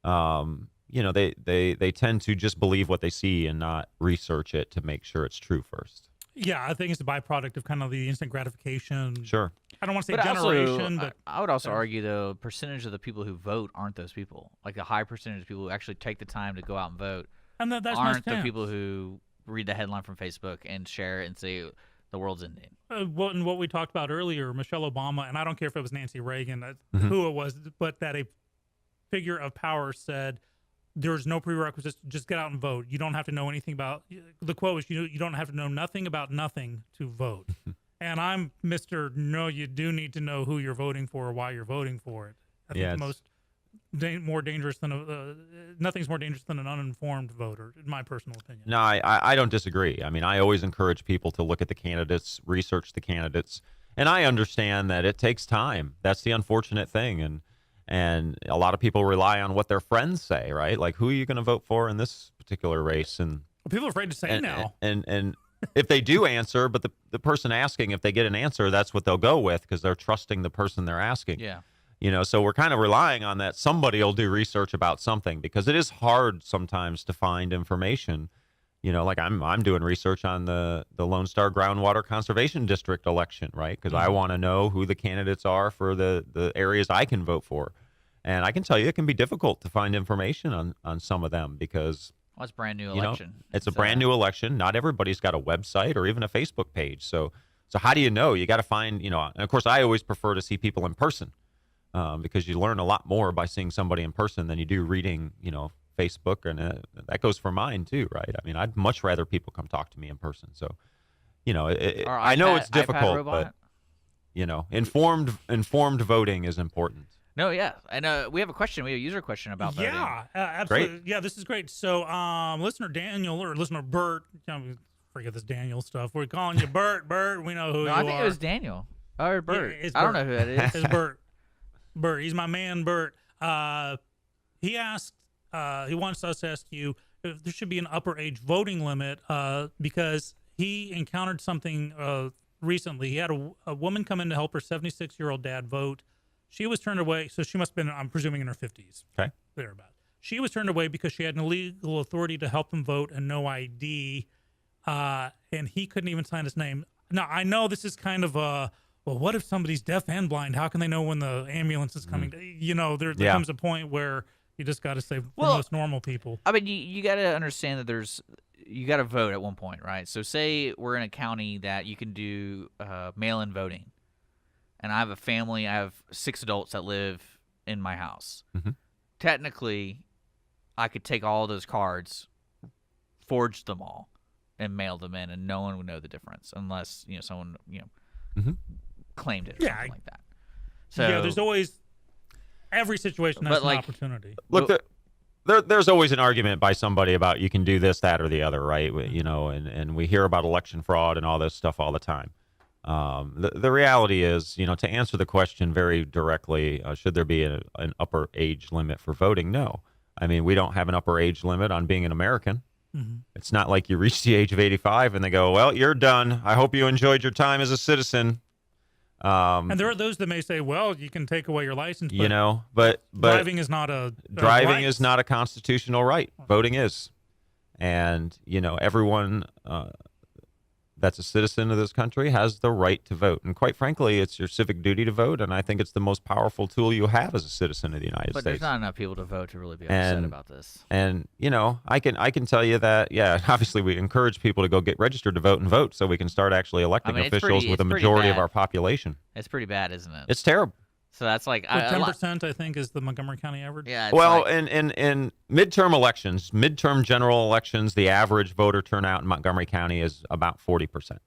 they tend to just believe what they see and not research it to make sure it's true first. Yeah, I think it's a byproduct of kind of the instant gratification. Sure. I don't want to say generation, but I would also argue though, percentage of the people who vote aren't those people. Like a high percentage of people who actually take the time to go out and vote and that's aren't the people who read the headline from Facebook and share it and say the world's ending. What we talked about earlier, Michelle Obama, and I don't care if it was Nancy Reagan, who it was, but that a figure of power said, there's no prerequisites, just get out and vote. You don't have to know anything about, the quote was, you don't have to know nothing about nothing to vote. And I'm Mr. No, you do need to know who you're voting for or why you're voting for it. I think more dangerous than nothing's more dangerous than an uninformed voter, in my personal opinion. No, I don't disagree. I mean, I always encourage people to look at the candidates, research the candidates, and I understand that it takes time. That's the unfortunate thing, and a lot of people rely on what their friends say, right? Like, who are you going to vote for in this particular race? And people are afraid to say now. And if they do answer, but the person asking, if they get an answer, that's what they'll go with because they're trusting the person they're asking. Yeah. So we're kind of relying on that somebody will do research about something, because it is hard sometimes to find information. Like I'm doing research on the Lone Star Groundwater Conservation District election, right? Because I want to know who the candidates are for the areas I can vote for. And I can tell you it can be difficult to find information on some of them because it's a brand new election. It's a brand new election. Not everybody's got a website or even a Facebook page. So how do you know? You got to find, and of course I always prefer to see people in person. Because you learn a lot more by seeing somebody in person than you do reading, Facebook, and that goes for mine too, right? I mean, I'd much rather people come talk to me in person. So, I know it's difficult, but informed voting is important. No, yeah, and we have a question. We have a user question about voting. Yeah, absolutely. Great. Yeah, this is great. So, listener Daniel or listener Bert, forget this Daniel stuff. We're calling you Bert. Bert, we know who you are. I think it was Daniel or Bert. Yeah, I don't know who that is. It's Bert. Bert, he's my man, Bert. He asked, he wants us to ask you if there should be an upper age voting limit because he encountered something recently. He had a woman come in to help her 76-year-old dad vote. She was turned away, so she must have been, I'm presuming, in her 50s. Okay. Thereabout. She was turned away because she had no legal authority to help him vote and no ID, and he couldn't even sign his name. Now, I know this is kind of a, well, what if somebody's deaf and blind? How can they know when the ambulance is coming? There comes a point where you just got to say for most normal people. I mean, you got to understand that you got to vote at one point, right? So say we're in a county that you can do mail-in voting, and I have a family. I have 6 adults that live in my house. Mm-hmm. Technically, I could take all those cards, forge them all, and mail them in, and no one would know the difference unless someone mm-hmm. claimed it or something like that. So yeah, there's always every situation has an opportunity. Look, there's always an argument by somebody about you can do this, that, or the other, right? You know, and we hear about election fraud and all this stuff all the time. The reality is, you know, to answer the question very directly, should there be an upper age limit for voting? No. I mean, we don't have an upper age limit on being an American. Mm-hmm. It's not like you reach the age of 85 and they go, well, you're done. I hope you enjoyed your time as a citizen. And there are those that may say, well, you can take away your license, but, you know, but driving is not a driving right. is not a constitutional right. Voting is. And, you know, everyone that's a citizen of this country has the right to vote. And quite frankly, it's your civic duty to vote. And I think it's the most powerful tool you have as a citizen of the United States. But there's not enough people to vote to really be upset about this. And, you know, I can tell you that, yeah, obviously we encourage people to go get registered to vote and vote so we can start actually electing officials with a majority of our population. It's pretty bad, isn't it? It's terrible. So that's like 10%, I think, is the Montgomery County average. Yeah. Well, in midterm elections, midterm general elections, the average voter turnout in Montgomery County is about 40%.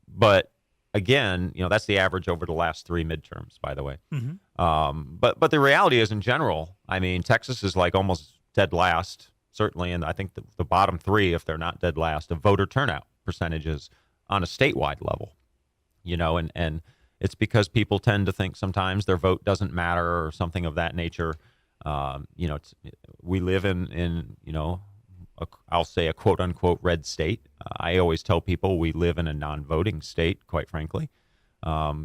But again, you know, that's the average over the last 3 midterms, by the way. Mm-hmm. But the reality is, in general, I mean, Texas is like almost dead last, certainly, and I think the bottom 3, if they're not dead last, of voter turnout percentages on a statewide level. You know, and it's because people tend to think sometimes their vote doesn't matter or something of that nature. You know, we live in you know, I'll say a quote unquote red state. I always tell people we live in a non-voting state, quite frankly,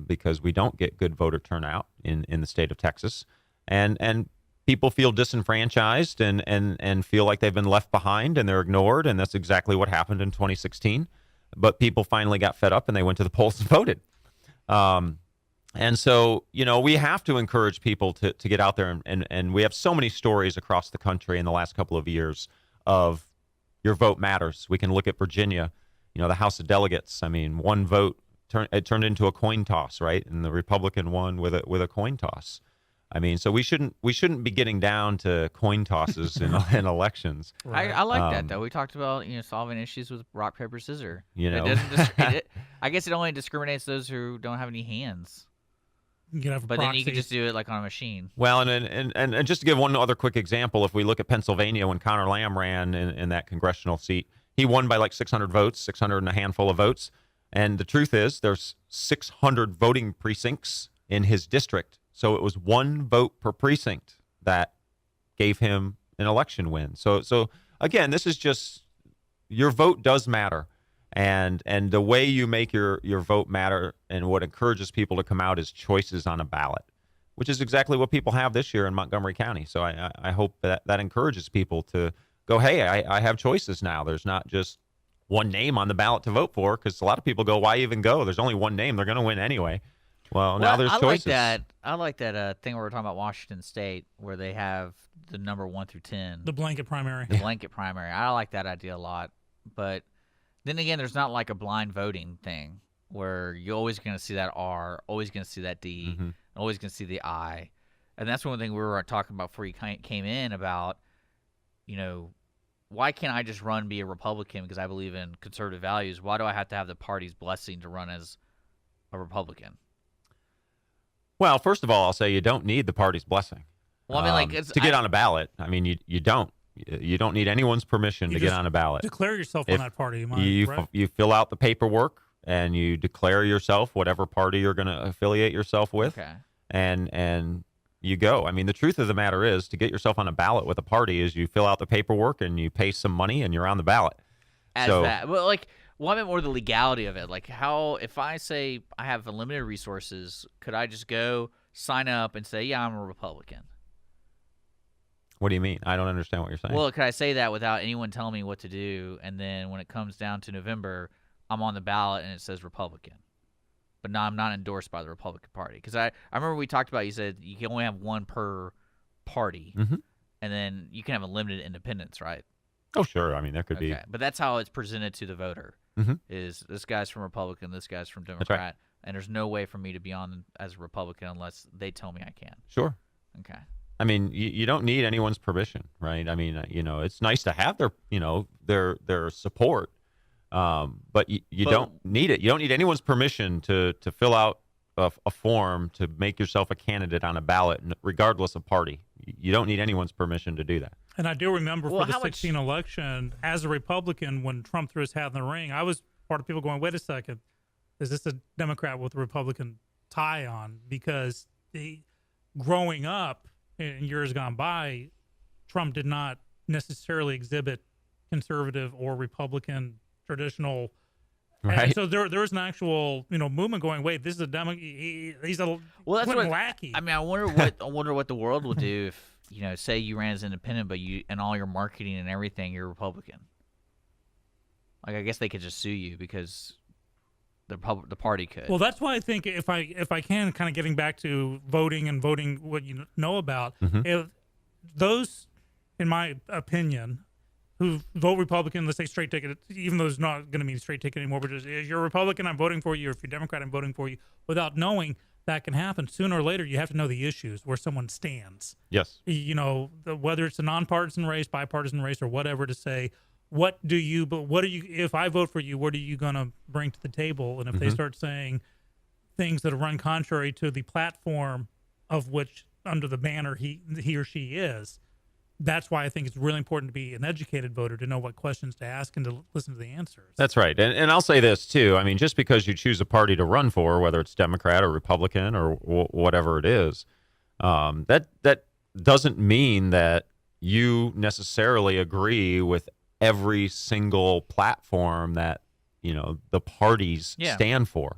because we don't get good voter turnout in the state of Texas, and people feel disenfranchised and feel like they've been left behind and they're ignored, and that's exactly what happened in 2016. But people finally got fed up and they went to the polls and voted. And so, you know, we have to encourage people to get out there, and we have so many stories across the country in the last couple of years of your vote matters. We can look at Virginia, you know, the House of Delegates. I mean, one vote turned into a coin toss, right? And the Republican won with a coin toss. I mean, so we shouldn't be getting down to coin tosses in elections. Right. I like that though. We talked about, you know, solving issues with rock, paper, scissors. You know, I guess it only discriminates those who don't have any hands. But then you can just do it like on a machine. Well, and just to give one other quick example, if we look at Pennsylvania, when Connor Lamb ran in that congressional seat, he won by like 600 votes, 600 and a handful of votes. And the truth is, there's 600 voting precincts in his district. So it was 1 vote per precinct that gave him an election win. So again, this is just, your vote does matter. And the way you make your vote matter and what encourages people to come out is choices on a ballot, which is exactly what people have this year in Montgomery County. So I hope that encourages people to go, hey, I have choices now. There's not just one name on the ballot to vote for, because a lot of people go, why even go? There's only one name. They're going to win anyway. Well, now there's choices. I like that thing where we're talking about Washington State, where they have the number 1 through 10. The blanket primary. The blanket primary. I like that idea a lot. But then again, there's not like a blind voting thing where you're always going to see that R, always going to see that D, always going to see the I. And that's one thing we were talking about before you came in about, you know, why can't I just run be a Republican because I believe in conservative values? Why do I have to have the party's blessing to run as a Republican? Well, first of all, I'll say you don't need the party's blessing. Well, I mean, like to get on a ballot. I mean, you don't. You don't need anyone's permission to get on a ballot. Declare yourself on that party. You fill out the paperwork and you declare yourself whatever party you're going to affiliate yourself with, and you go. I mean, the truth of the matter is, to get yourself on a ballot with a party is you fill out the paperwork and you pay some money and you're on the ballot. Well, I meant more the legality of it. Like, how, if I say I have unlimited resources, could I just go sign up and say, yeah, I'm a Republican? What do you mean? I don't understand what you're saying. Well, could I say that without anyone telling me what to do, and then when it comes down to November, I'm on the ballot and it says Republican, but now I'm not endorsed by the Republican Party? Because I remember we talked about, you said you can only have 1 per party, and then you can have a limited independence, right? Oh, sure. I mean, there could be. But that's how it's presented to the voter, is this guy's from Republican, this guy's from Democrat, right. And there's no way for me to be on as a Republican unless they tell me I can. Sure. Okay. I mean, you don't need anyone's permission, right? I mean, you know, it's nice to have their support, but you don't need it. You don't need anyone's permission to fill out a form to make yourself a candidate on a ballot, regardless of party. you don't need anyone's permission to do that. And I do remember Well, for the how much- 16 election, as a Republican, when Trump threw his hat in the ring, I was part of people going, wait a second, is this a Democrat with a Republican tie on? Because growing up in years gone by, Trump did not necessarily exhibit conservative or Republican traditional. Right. And so there was an actual movement going, wait, this is a he's a Well, that's Clinton what lackey. I mean. I wonder what the world will do if say you ran as independent, but you and all your marketing and everything, you're Republican. Like, I guess they could just sue you because the party could. Well, that's why I think if I can, kind of getting back to voting and voting what you know about, if those, in my opinion, who vote Republican, let's say straight ticket, even though it's not going to mean straight ticket anymore, but just, if you're a Republican, I'm voting for you, or if you're Democrat, I'm voting for you, without knowing that can happen. Sooner or later, you have to know the issues, where someone stands. Yes. Whether it's a nonpartisan race, bipartisan race, or whatever, to say, what are you, if I vote for you, what are you going to bring to the table? And if they start saying things that run contrary to the platform of which, under the banner he or she is, that's why I think it's really important to be an educated voter, to know what questions to ask and to listen to the answers. That's right. And I'll say this too. I mean, just because you choose a party to run for, whether it's Democrat or Republican or whatever it is, that doesn't mean that you necessarily agree with every single platform that the parties stand for.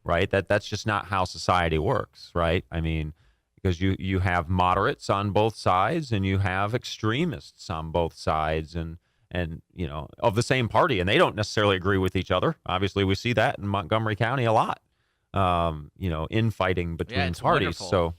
Right? That's just not how society works, right? I mean, because you have moderates on both sides and you have extremists on both sides and of the same party, and they don't necessarily agree with each other. Obviously, we see that in Montgomery County a lot. Infighting between parties. Wonderful.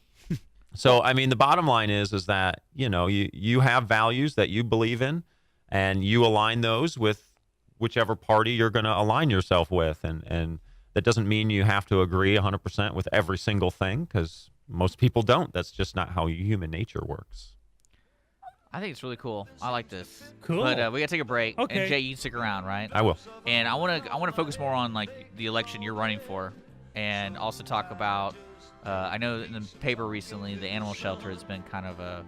So I mean, the bottom line is that you have values that you believe in, and you align those with whichever party you're going to align yourself with, and that doesn't mean you have to agree 100% with every single thing, because most people don't. That's just not how human nature works. I think it's really cool. I like this. Cool. But we got to take a break. Okay. And Jay, you can stick around, right? I will. And I want to focus more on like the election you're running for, and also talk about. I know in the paper recently, the animal shelter has been kind of a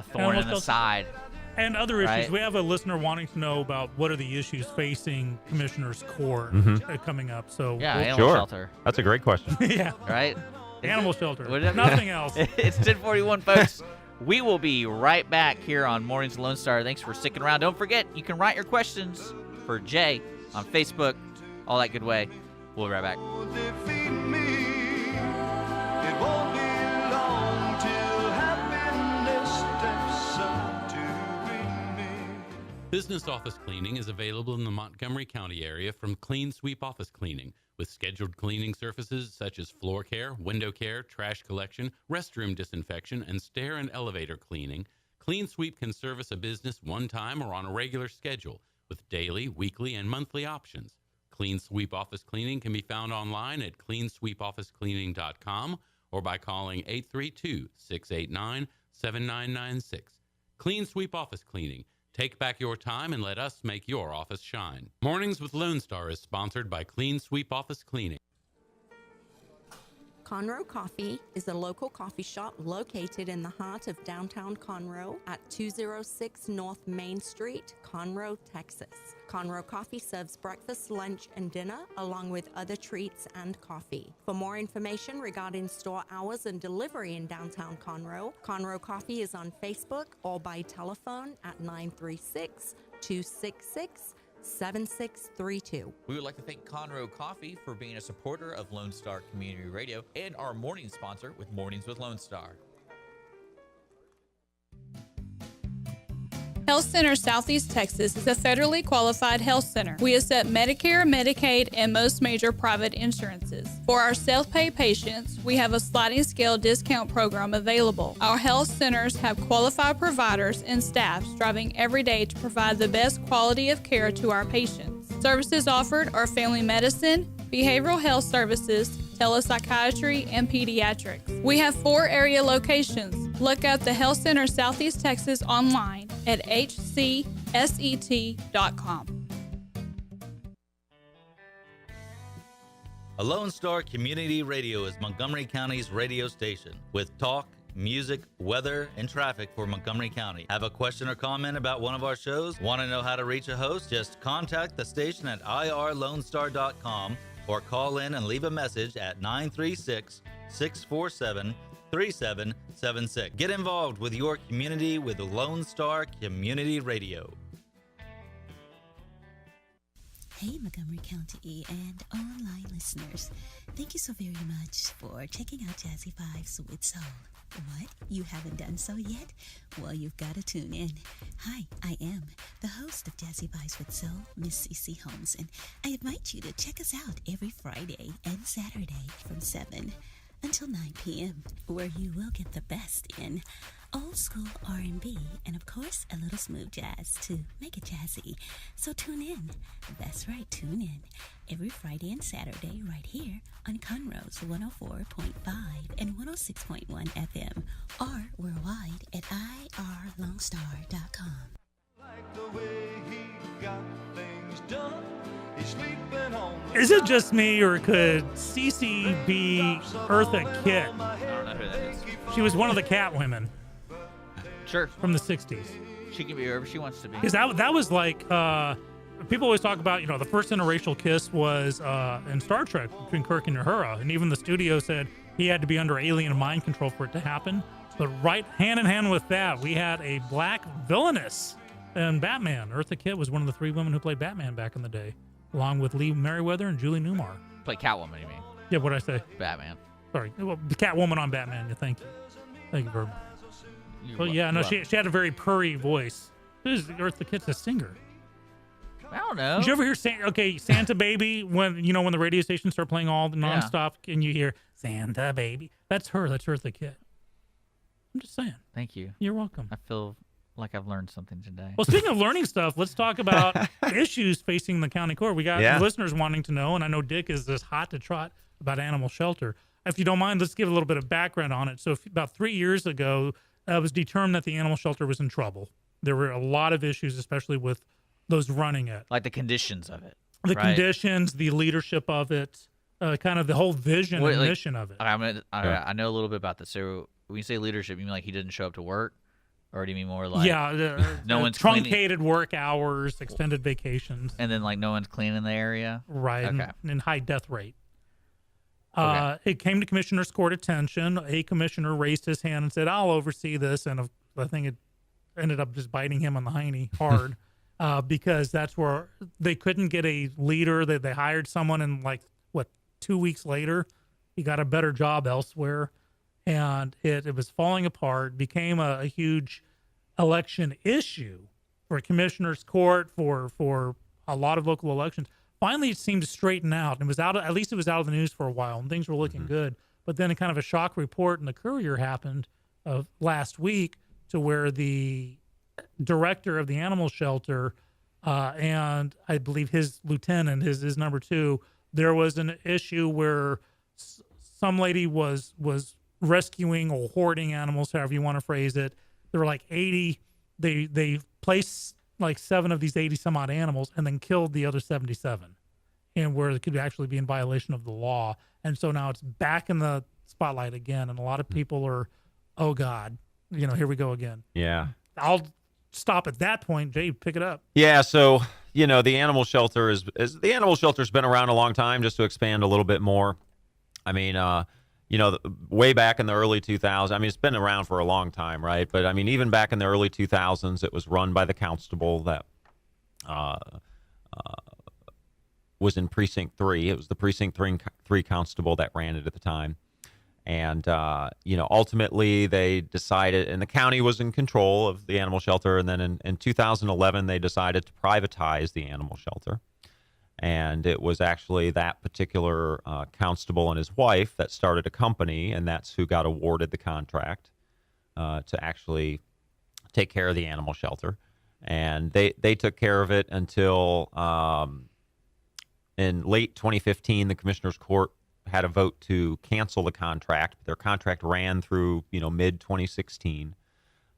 thorn in the side. And other issues. Right. We have a listener wanting to know about what are the issues facing Commissioner's Court coming up. So Yeah, we'll- animal Sure. shelter, That's a great question. yeah, right? animal shelter. Whatever. Nothing else. It's 10:41, folks. We will be right back here on Mornings with Lone Star. Thanks for sticking around. Don't forget, you can write your questions for Jay on Facebook, all that good way. We'll be right back. Defeat me. It won't be long till happiness steps up to greet me. Business office cleaning is available in the Montgomery County area from Clean Sweep Office Cleaning, with scheduled cleaning services such as floor care, window care, trash collection, restroom disinfection, and stair and elevator cleaning. Clean Sweep can service a business one time or on a regular schedule, with daily, weekly, and monthly options. Clean Sweep Office Cleaning can be found online at cleansweepofficecleaning.com or by calling 832-689-7996. Clean Sweep Office Cleaning. Take back your time and let us make your office shine. Mornings with Lone Star is sponsored by Clean Sweep Office Cleaning. Conroe Coffee is a local coffee shop located in the heart of downtown Conroe at 206 North Main Street, Conroe, Texas. Conroe Coffee serves breakfast, lunch, and dinner, along with other treats and coffee. For more information regarding store hours and delivery in downtown Conroe, Conroe Coffee is on Facebook or by telephone at 936-266-7632. We would like to thank Conroe Coffee for being a supporter of Lone Star Community Radio and our morning sponsor with Mornings with Lone Star. Health Center Southeast Texas is a federally qualified health center. We accept Medicare, Medicaid, and most major private insurances. For our self-pay patients, we have a sliding scale discount program available. Our health centers have qualified providers and staff striving every day to provide the best quality of care to our patients. Services offered are family medicine, behavioral health services, telepsychiatry, and pediatrics. We have 4 area locations. Look up the Health Center Southeast Texas online at hcset.com. A Lone Star Community Radio is Montgomery County's radio station with talk, music, weather, and traffic for Montgomery County. Have a question or comment about one of our shows? Want to know how to reach a host? Just contact the station at irlonestar.com or call in and leave a message at 936-647-3776. Get involved with your community with Lone Star Community Radio. Hey, Montgomery County and online listeners. Thank you so very much for checking out Jazzy Vibes with Soul. What? You haven't done so yet? Well, you've got to tune in. Hi, I am the host of Jazzy Vibes with Soul, Miss CeCe Holmes, and I invite you to check us out every Friday and Saturday from 7 until 9 p.m., where you will get the best in old school R&B and, of course, a little smooth jazz to make it jazzy. So tune in. That's right, tune in every Friday and Saturday right here on Conroe's 104.5 and 106.1 FM or worldwide at irlonestar.com. Like the way he got things done. He's sleeping on the Is it just me, or could Cece be Eartha Kitt? I don't know who that is. She was one of the cat women Sure. from the 60s. She can be whoever she wants to be. Because that was like, people always talk about, the first interracial kiss was in Star Trek between Kirk and Uhura. And even the studio said he had to be under alien mind control for it to happen. But right hand in hand with that, we had a black villainess in Batman. Eartha Kitt was one of the 3 women who played Batman back in the day, along with Lee Merriweather and Julie Newmar. Play Catwoman, you mean? Yeah, what'd I say? Batman. Sorry. Well, the Catwoman on Batman. Yeah, thank you. Thank you very much. Well, yeah, no, she had a very purry voice. Who's Eartha Kitt's a singer? I don't know. Did you ever hear Santa Baby when when the radio stations start playing all the nonstop and you hear Santa Baby? That's her. That's Eartha Kitt. I'm just saying. Thank you. You're welcome. I feel like I've learned something today. Well, speaking of learning stuff, let's talk about issues facing the county court. We got listeners wanting to know, and I know Dick is just hot to trot about animal shelter. If you don't mind, let's give a little bit of background on it. So about 3 years ago, it was determined that the animal shelter was in trouble. There were a lot of issues, especially with those running it. Like the conditions of it. The right? conditions, the leadership of it, kind of the whole vision and mission of it. I know a little bit about this. So when you say leadership, you mean like he didn't show up to work? Or do you mean more like no one's truncated work hours, extended vacations. And then like no one's cleaning the area? Right, okay. and high death rate. Okay. It came to commissioner's court attention. A commissioner raised his hand and said, I'll oversee this. And I think it ended up just biting him on the hiney hard because that's where they couldn't get a leader. They hired someone and 2 weeks later, he got a better job elsewhere. And it was falling apart, became a huge election issue for commissioner's court, for a lot of local elections. Finally, it seemed to straighten out, and at least it was out of the news for a while, and things were looking good. But then a kind of a shock report in the Courier happened last week to where the director of the animal shelter and I believe his lieutenant, his number 2, there was an issue where some lady was rescuing or hoarding animals, however you want to phrase it. There were 80. They placed 7 of these 80 some odd animals and then killed the other 77, and where it could actually be in violation of the law. And so now it's back in the spotlight again, and a lot of people are, oh God, here we go again. Yeah. I'll stop at that point. Jay, pick it up. Yeah. So the animal shelter the animal shelter's been around a long time. Just to expand a little bit more, I mean, way back in the early 2000s, I mean, it's been around for a long time, right? But I mean, even back in the early 2000s, it was run by the constable that was in Precinct 3. It was the Precinct 3 constable that ran it at the time. And, ultimately they decided, and the county was in control of the animal shelter. And then in 2011, they decided to privatize the animal shelter. And it was actually that particular constable and his wife that started a company, and that's who got awarded the contract to actually take care of the animal shelter. And they took care of it until in late 2015, the Commissioner's Court had a vote to cancel the contract. Their contract ran through, mid 2016.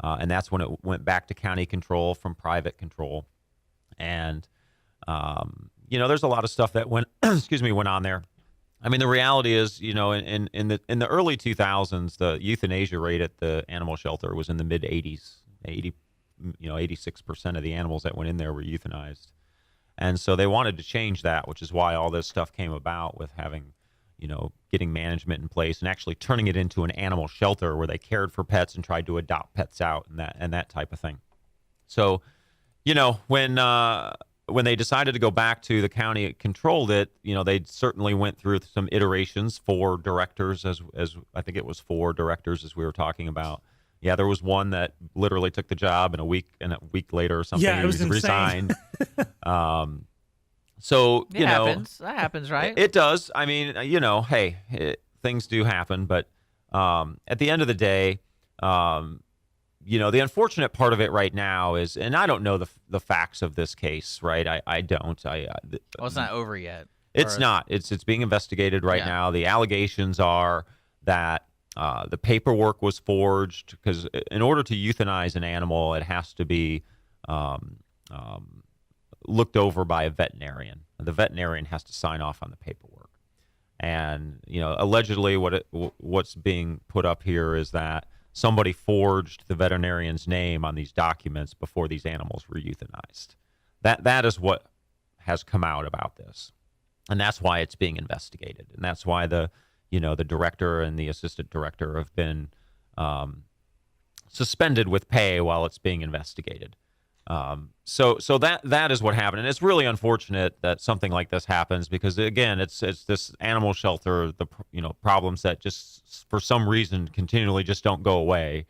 And that's when it went back to county control from private control. And, there's a lot of stuff that went on there. I mean, the reality is, in the early 2000s, the euthanasia rate at the animal shelter was in the mid 80s. 86% of the animals that went in there were euthanized. And so they wanted to change that, which is why all this stuff came about with having, getting management in place and actually turning it into an animal shelter where they cared for pets and tried to adopt pets out and that type of thing. So, when they decided to go back to the county that controlled it, they certainly went through some iterations, 4 directors, as I think it was 4 directors as we were talking about. Yeah, there was one that literally took the job and a week later or something, Yeah, it was he resigned. So, happens. That happens, right? It does. I mean, hey, things do happen. But at the end of the day, the unfortunate part of it right now is, and I don't know the facts of this case, right? I don't. It's not over yet. It's not. It's being investigated right now. The allegations are that the paperwork was forged because in order to euthanize an animal, it has to be looked over by a veterinarian. The veterinarian has to sign off on the paperwork. And, allegedly what's being put up here is that somebody forged the veterinarian's name on these documents before these animals were euthanized. That is what has come out about this. And that's why it's being investigated. And that's why the director and the assistant director have been suspended with pay while it's being investigated. So that is what happened, and it's really unfortunate that something like this happens because again, it's this animal shelter, the problems that just for some reason continually just don't go away.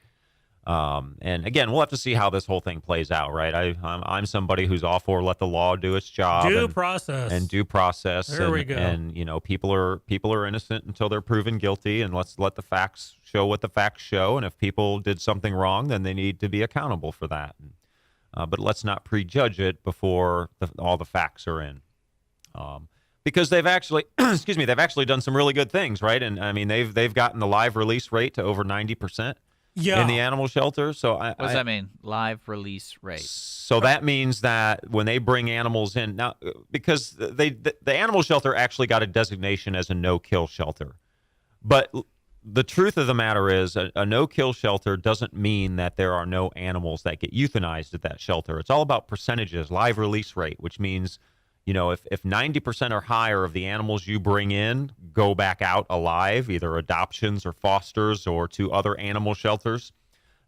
And again, we'll have to see how this whole thing plays out, right? I'm somebody who's all for let the law do its job, due process. There we go. And people are innocent until they're proven guilty, and let's let the facts show what the facts show. And if people did something wrong, then they need to be accountable for that. But let's not prejudge it before all the facts are in, because they've actually, they've actually done some really good things, right? And I mean, they've gotten the live release rate to over 90%. Yeah. In the animal shelter. So what does that mean? Live release rate. So that means that when they bring animals in now, because the animal shelter actually got a designation as a no-kill shelter, but the truth of the matter is a no-kill shelter doesn't mean that there are no animals that get euthanized at that shelter. It's all about percentages, live release rate, which means, if 90% or higher of the animals you bring in go back out alive, either adoptions or fosters or to other animal shelters,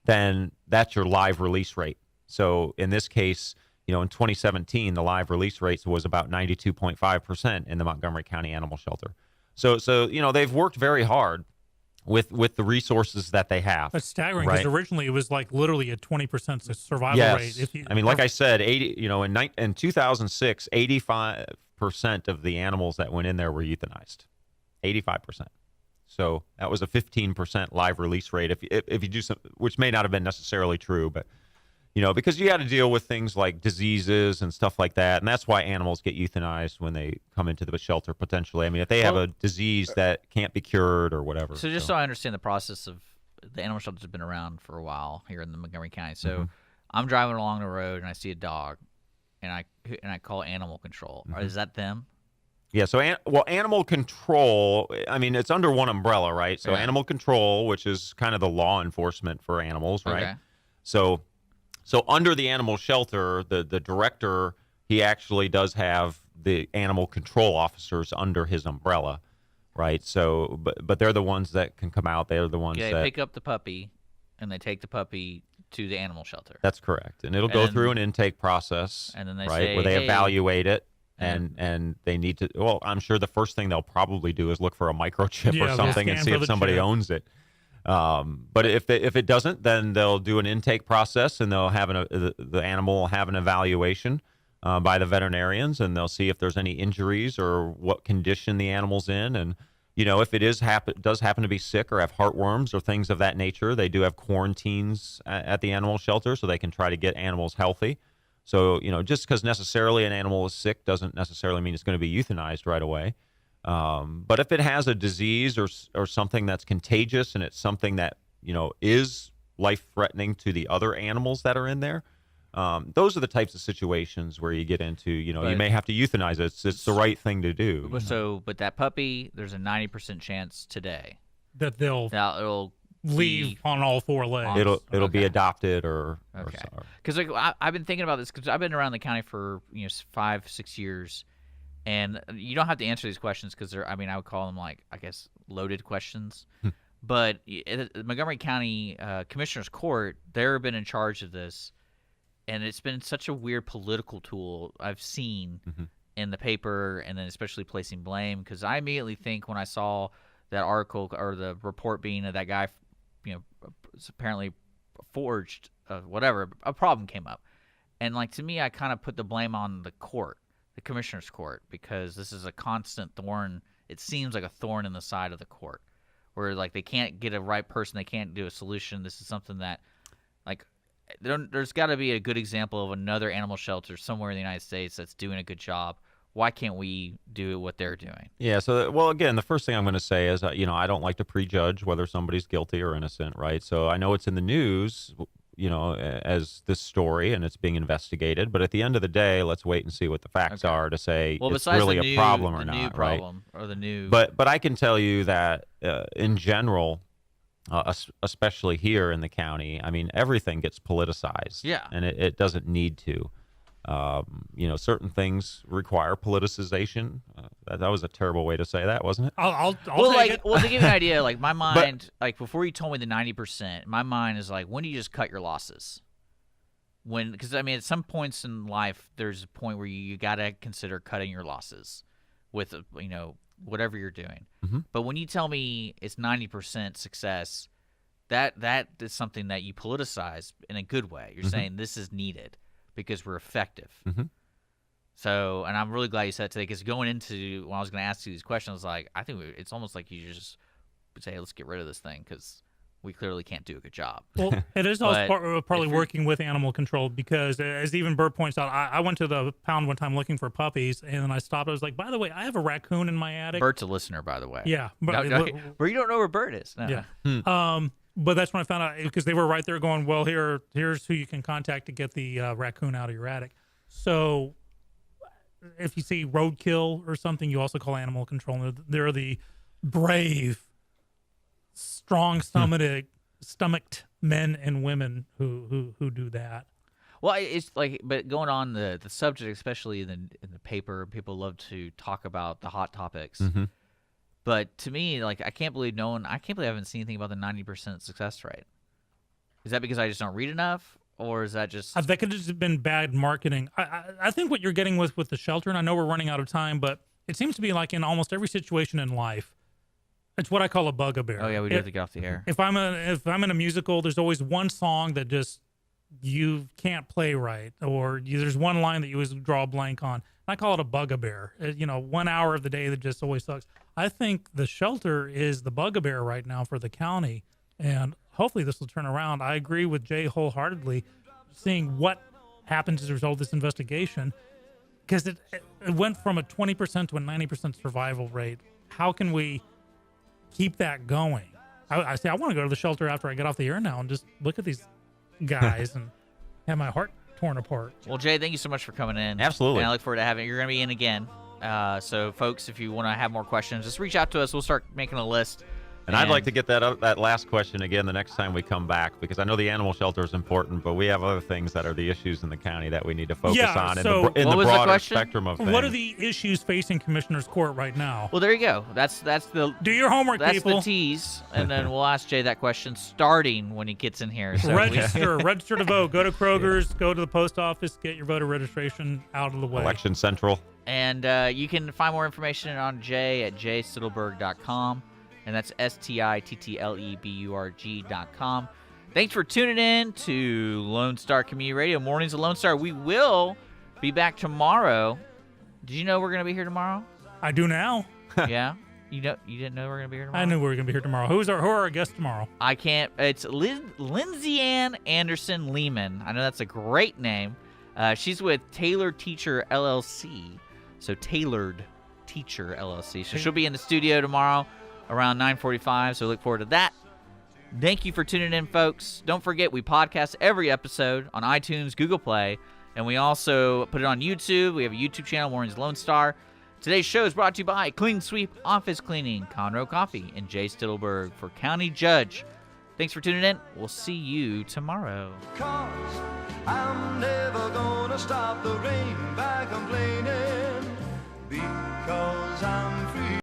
then that's your live release rate. So in this case, in 2017, the live release rate was about 92.5% in the Montgomery County Animal Shelter. So they've worked very hard with the resources that they have. That's staggering because originally it was like literally a 20% survival rate. Like I said, 80. In 2006, 85% of the animals that went in there were euthanized. 85%. So that was a 15% live release rate. If you do some, which may not have been necessarily true, but because you got to deal with things like diseases and stuff like that, and that's why animals get euthanized when they come into the shelter potentially. I mean, if they have a disease that can't be cured or whatever. So just so I understand the process of the animal shelters have been around for a while here in the Montgomery County. So I'm driving along the road and I see a dog, and I call animal control. Is that them? Yeah. So animal control. I mean, it's under one umbrella, right? So animal control, which is kind of the law enforcement for animals, right? Okay. So under the animal shelter, the director, he actually does have the animal control officers under his umbrella, right? So, but they're the ones that can come out. They're the ones that pick up the puppy, and they take the puppy to the animal shelter. That's correct, and it'll go through an intake process, and then they say, where they evaluate it, and they need to. Well, I'm sure the first thing they'll probably do is look for a microchip or something and see if somebody owns it. But if it doesn't, then they'll do an intake process, and they'll have the animal will have an evaluation by the veterinarians, and they'll see if there's any injuries or what condition the animal's in, and if it does happen to be sick or have heartworms or things of that nature, they do have quarantines at the animal shelter, so they can try to get animals healthy. So just because necessarily an animal is sick doesn't necessarily mean it's going to be euthanized right away. But if it has a disease or something that's contagious, and it's something that is life-threatening to the other animals that are in there, Those are the types of situations where you get into, you may have to euthanize it. It's the right thing to do. But that puppy, there's a 90% chance today that it'll leave on all four legs. It'll be adopted or because I've been thinking about this because I've been around the county for 5-6 years, and you don't have to answer these questions because I would call them loaded questions. But Montgomery County Commissioner's Court, they've been in charge of this, and it's been such a weird political tool I've seen in the paper, and then especially placing blame, because I immediately think when I saw that article or the report being that guy, apparently forged whatever, a problem came up. And to me, I kind of put the blame on the court, the Commissioner's Court, because this is a constant thorn. It seems like a thorn in the side of the court, where they can't get a right person, they can't do a solution. This is something that there's got to be a good example of another animal shelter somewhere in the United States that's doing a good job. Why can't we do what they're doing? Yeah. So, again, the first thing I'm going to say is, I don't like to prejudge whether somebody's guilty or innocent, right? So I know it's in the news, as this story, and it's being investigated. But at the end of the day, let's wait and see what the facts are to say it's really a problem or not, right? Or the new. But I can tell you that in general, especially here in the county, everything gets politicized. Yeah. And it doesn't need to. Certain things require politicization. That was a terrible way to say that, wasn't it? I'll take it. Well, to give you an idea, my mind, before you told me the 90%, my mind is when do you just cut your losses? Because at some points in life, there's a point where you got to consider cutting your losses with, whatever you're doing. But when you tell me it's 90% success, that is something that you politicize in a good way. You're saying this is needed because we're effective. So, and I'm really glad you said it today, because going into when I was going to ask you these questions, I think it's almost like you just say, hey, let's get rid of this thing because we clearly can't do a good job. Well, it is also partly working with animal control, because as even Bert points out, I went to the pound one time looking for puppies, and then I stopped. I was like, by the way, I have a raccoon in my attic. Bert's a listener, by the way. Yeah. But you don't know where Bert is. No. Yeah. But that's when I found out, because they were right there going, well, here's who you can contact to get the raccoon out of your attic. So if you see roadkill or something, you also call animal control. They're the brave, strong-stomached men and women who do that. Well, it's but going on the subject, especially in the paper, people love to talk about the hot topics. But to me, I can't believe I haven't seen anything about the 90% success rate. Is that because I just don't read enough, or is that just... That could have just been bad marketing. I think what you're getting with the shelter, and I know we're running out of time, but it seems to be in almost every situation in life, it's what I call a bugaboo. Oh yeah, we do have to get off the air. If I'm in a musical, there's always one song that just you can't play right, or there's one line that you always draw a blank on. I call it a bugaboo. 1 hour of the day that just always sucks. I think the shelter is the bugaboo right now for the county, and hopefully this will turn around. I agree with Jay wholeheartedly, seeing what happens as a result of this investigation, because it went from a 20% to a 90% survival rate. How can we keep that going? I say I want to go to the shelter after I get off the air now and just look at these guys and have my heart torn apart. Well, Jay, thank you so much for coming in. Absolutely. And I look forward to having you. You're going to be in again. So, folks, if you want to have more questions, just reach out to us. We'll start making a list. And I'd like to get that last question again the next time we come back, because I know the animal shelter is important, but we have other things that are the issues in the county that we need to focus on in the broader spectrum of things. What are the issues facing Commissioner's Court right now? Well, there you go. That's the do your homework, people. That's the tease, and then we'll ask Jay that question starting when he gets in here. So register to vote. Go to Kroger's, go to the post office, get your voter registration out of the way. Election Central. And you can find more information on Jay at jaystittleburg.com. And that's STITTLEBURG.com. Thanks for tuning in to Lone Star Community Radio, Mornings of Lone Star. We will be back tomorrow. Did you know we're going to be here tomorrow? I do now. Yeah? You didn't know we were going to be here tomorrow? I knew we were going to be here tomorrow. Who are our guests tomorrow? I can't. It's Lindsay Ann Anderson Lehman. I know that's a great name. She's with Tailored Teacher LLC. So Tailored Teacher LLC. So she'll be in the studio tomorrow around 9:45, so look forward to that. Thank you for tuning in, folks. Don't forget, we podcast every episode on iTunes, Google Play, and we also put it on YouTube. We have a YouTube channel, Warren's Lone Star. Today's show is brought to you by Clean Sweep Office Cleaning, Conroe Coffee, and Jay Stittleburg for County Judge. Thanks for tuning in. We'll see you tomorrow. 'Cause I'm never gonna stop the rain by complaining, because I'm free.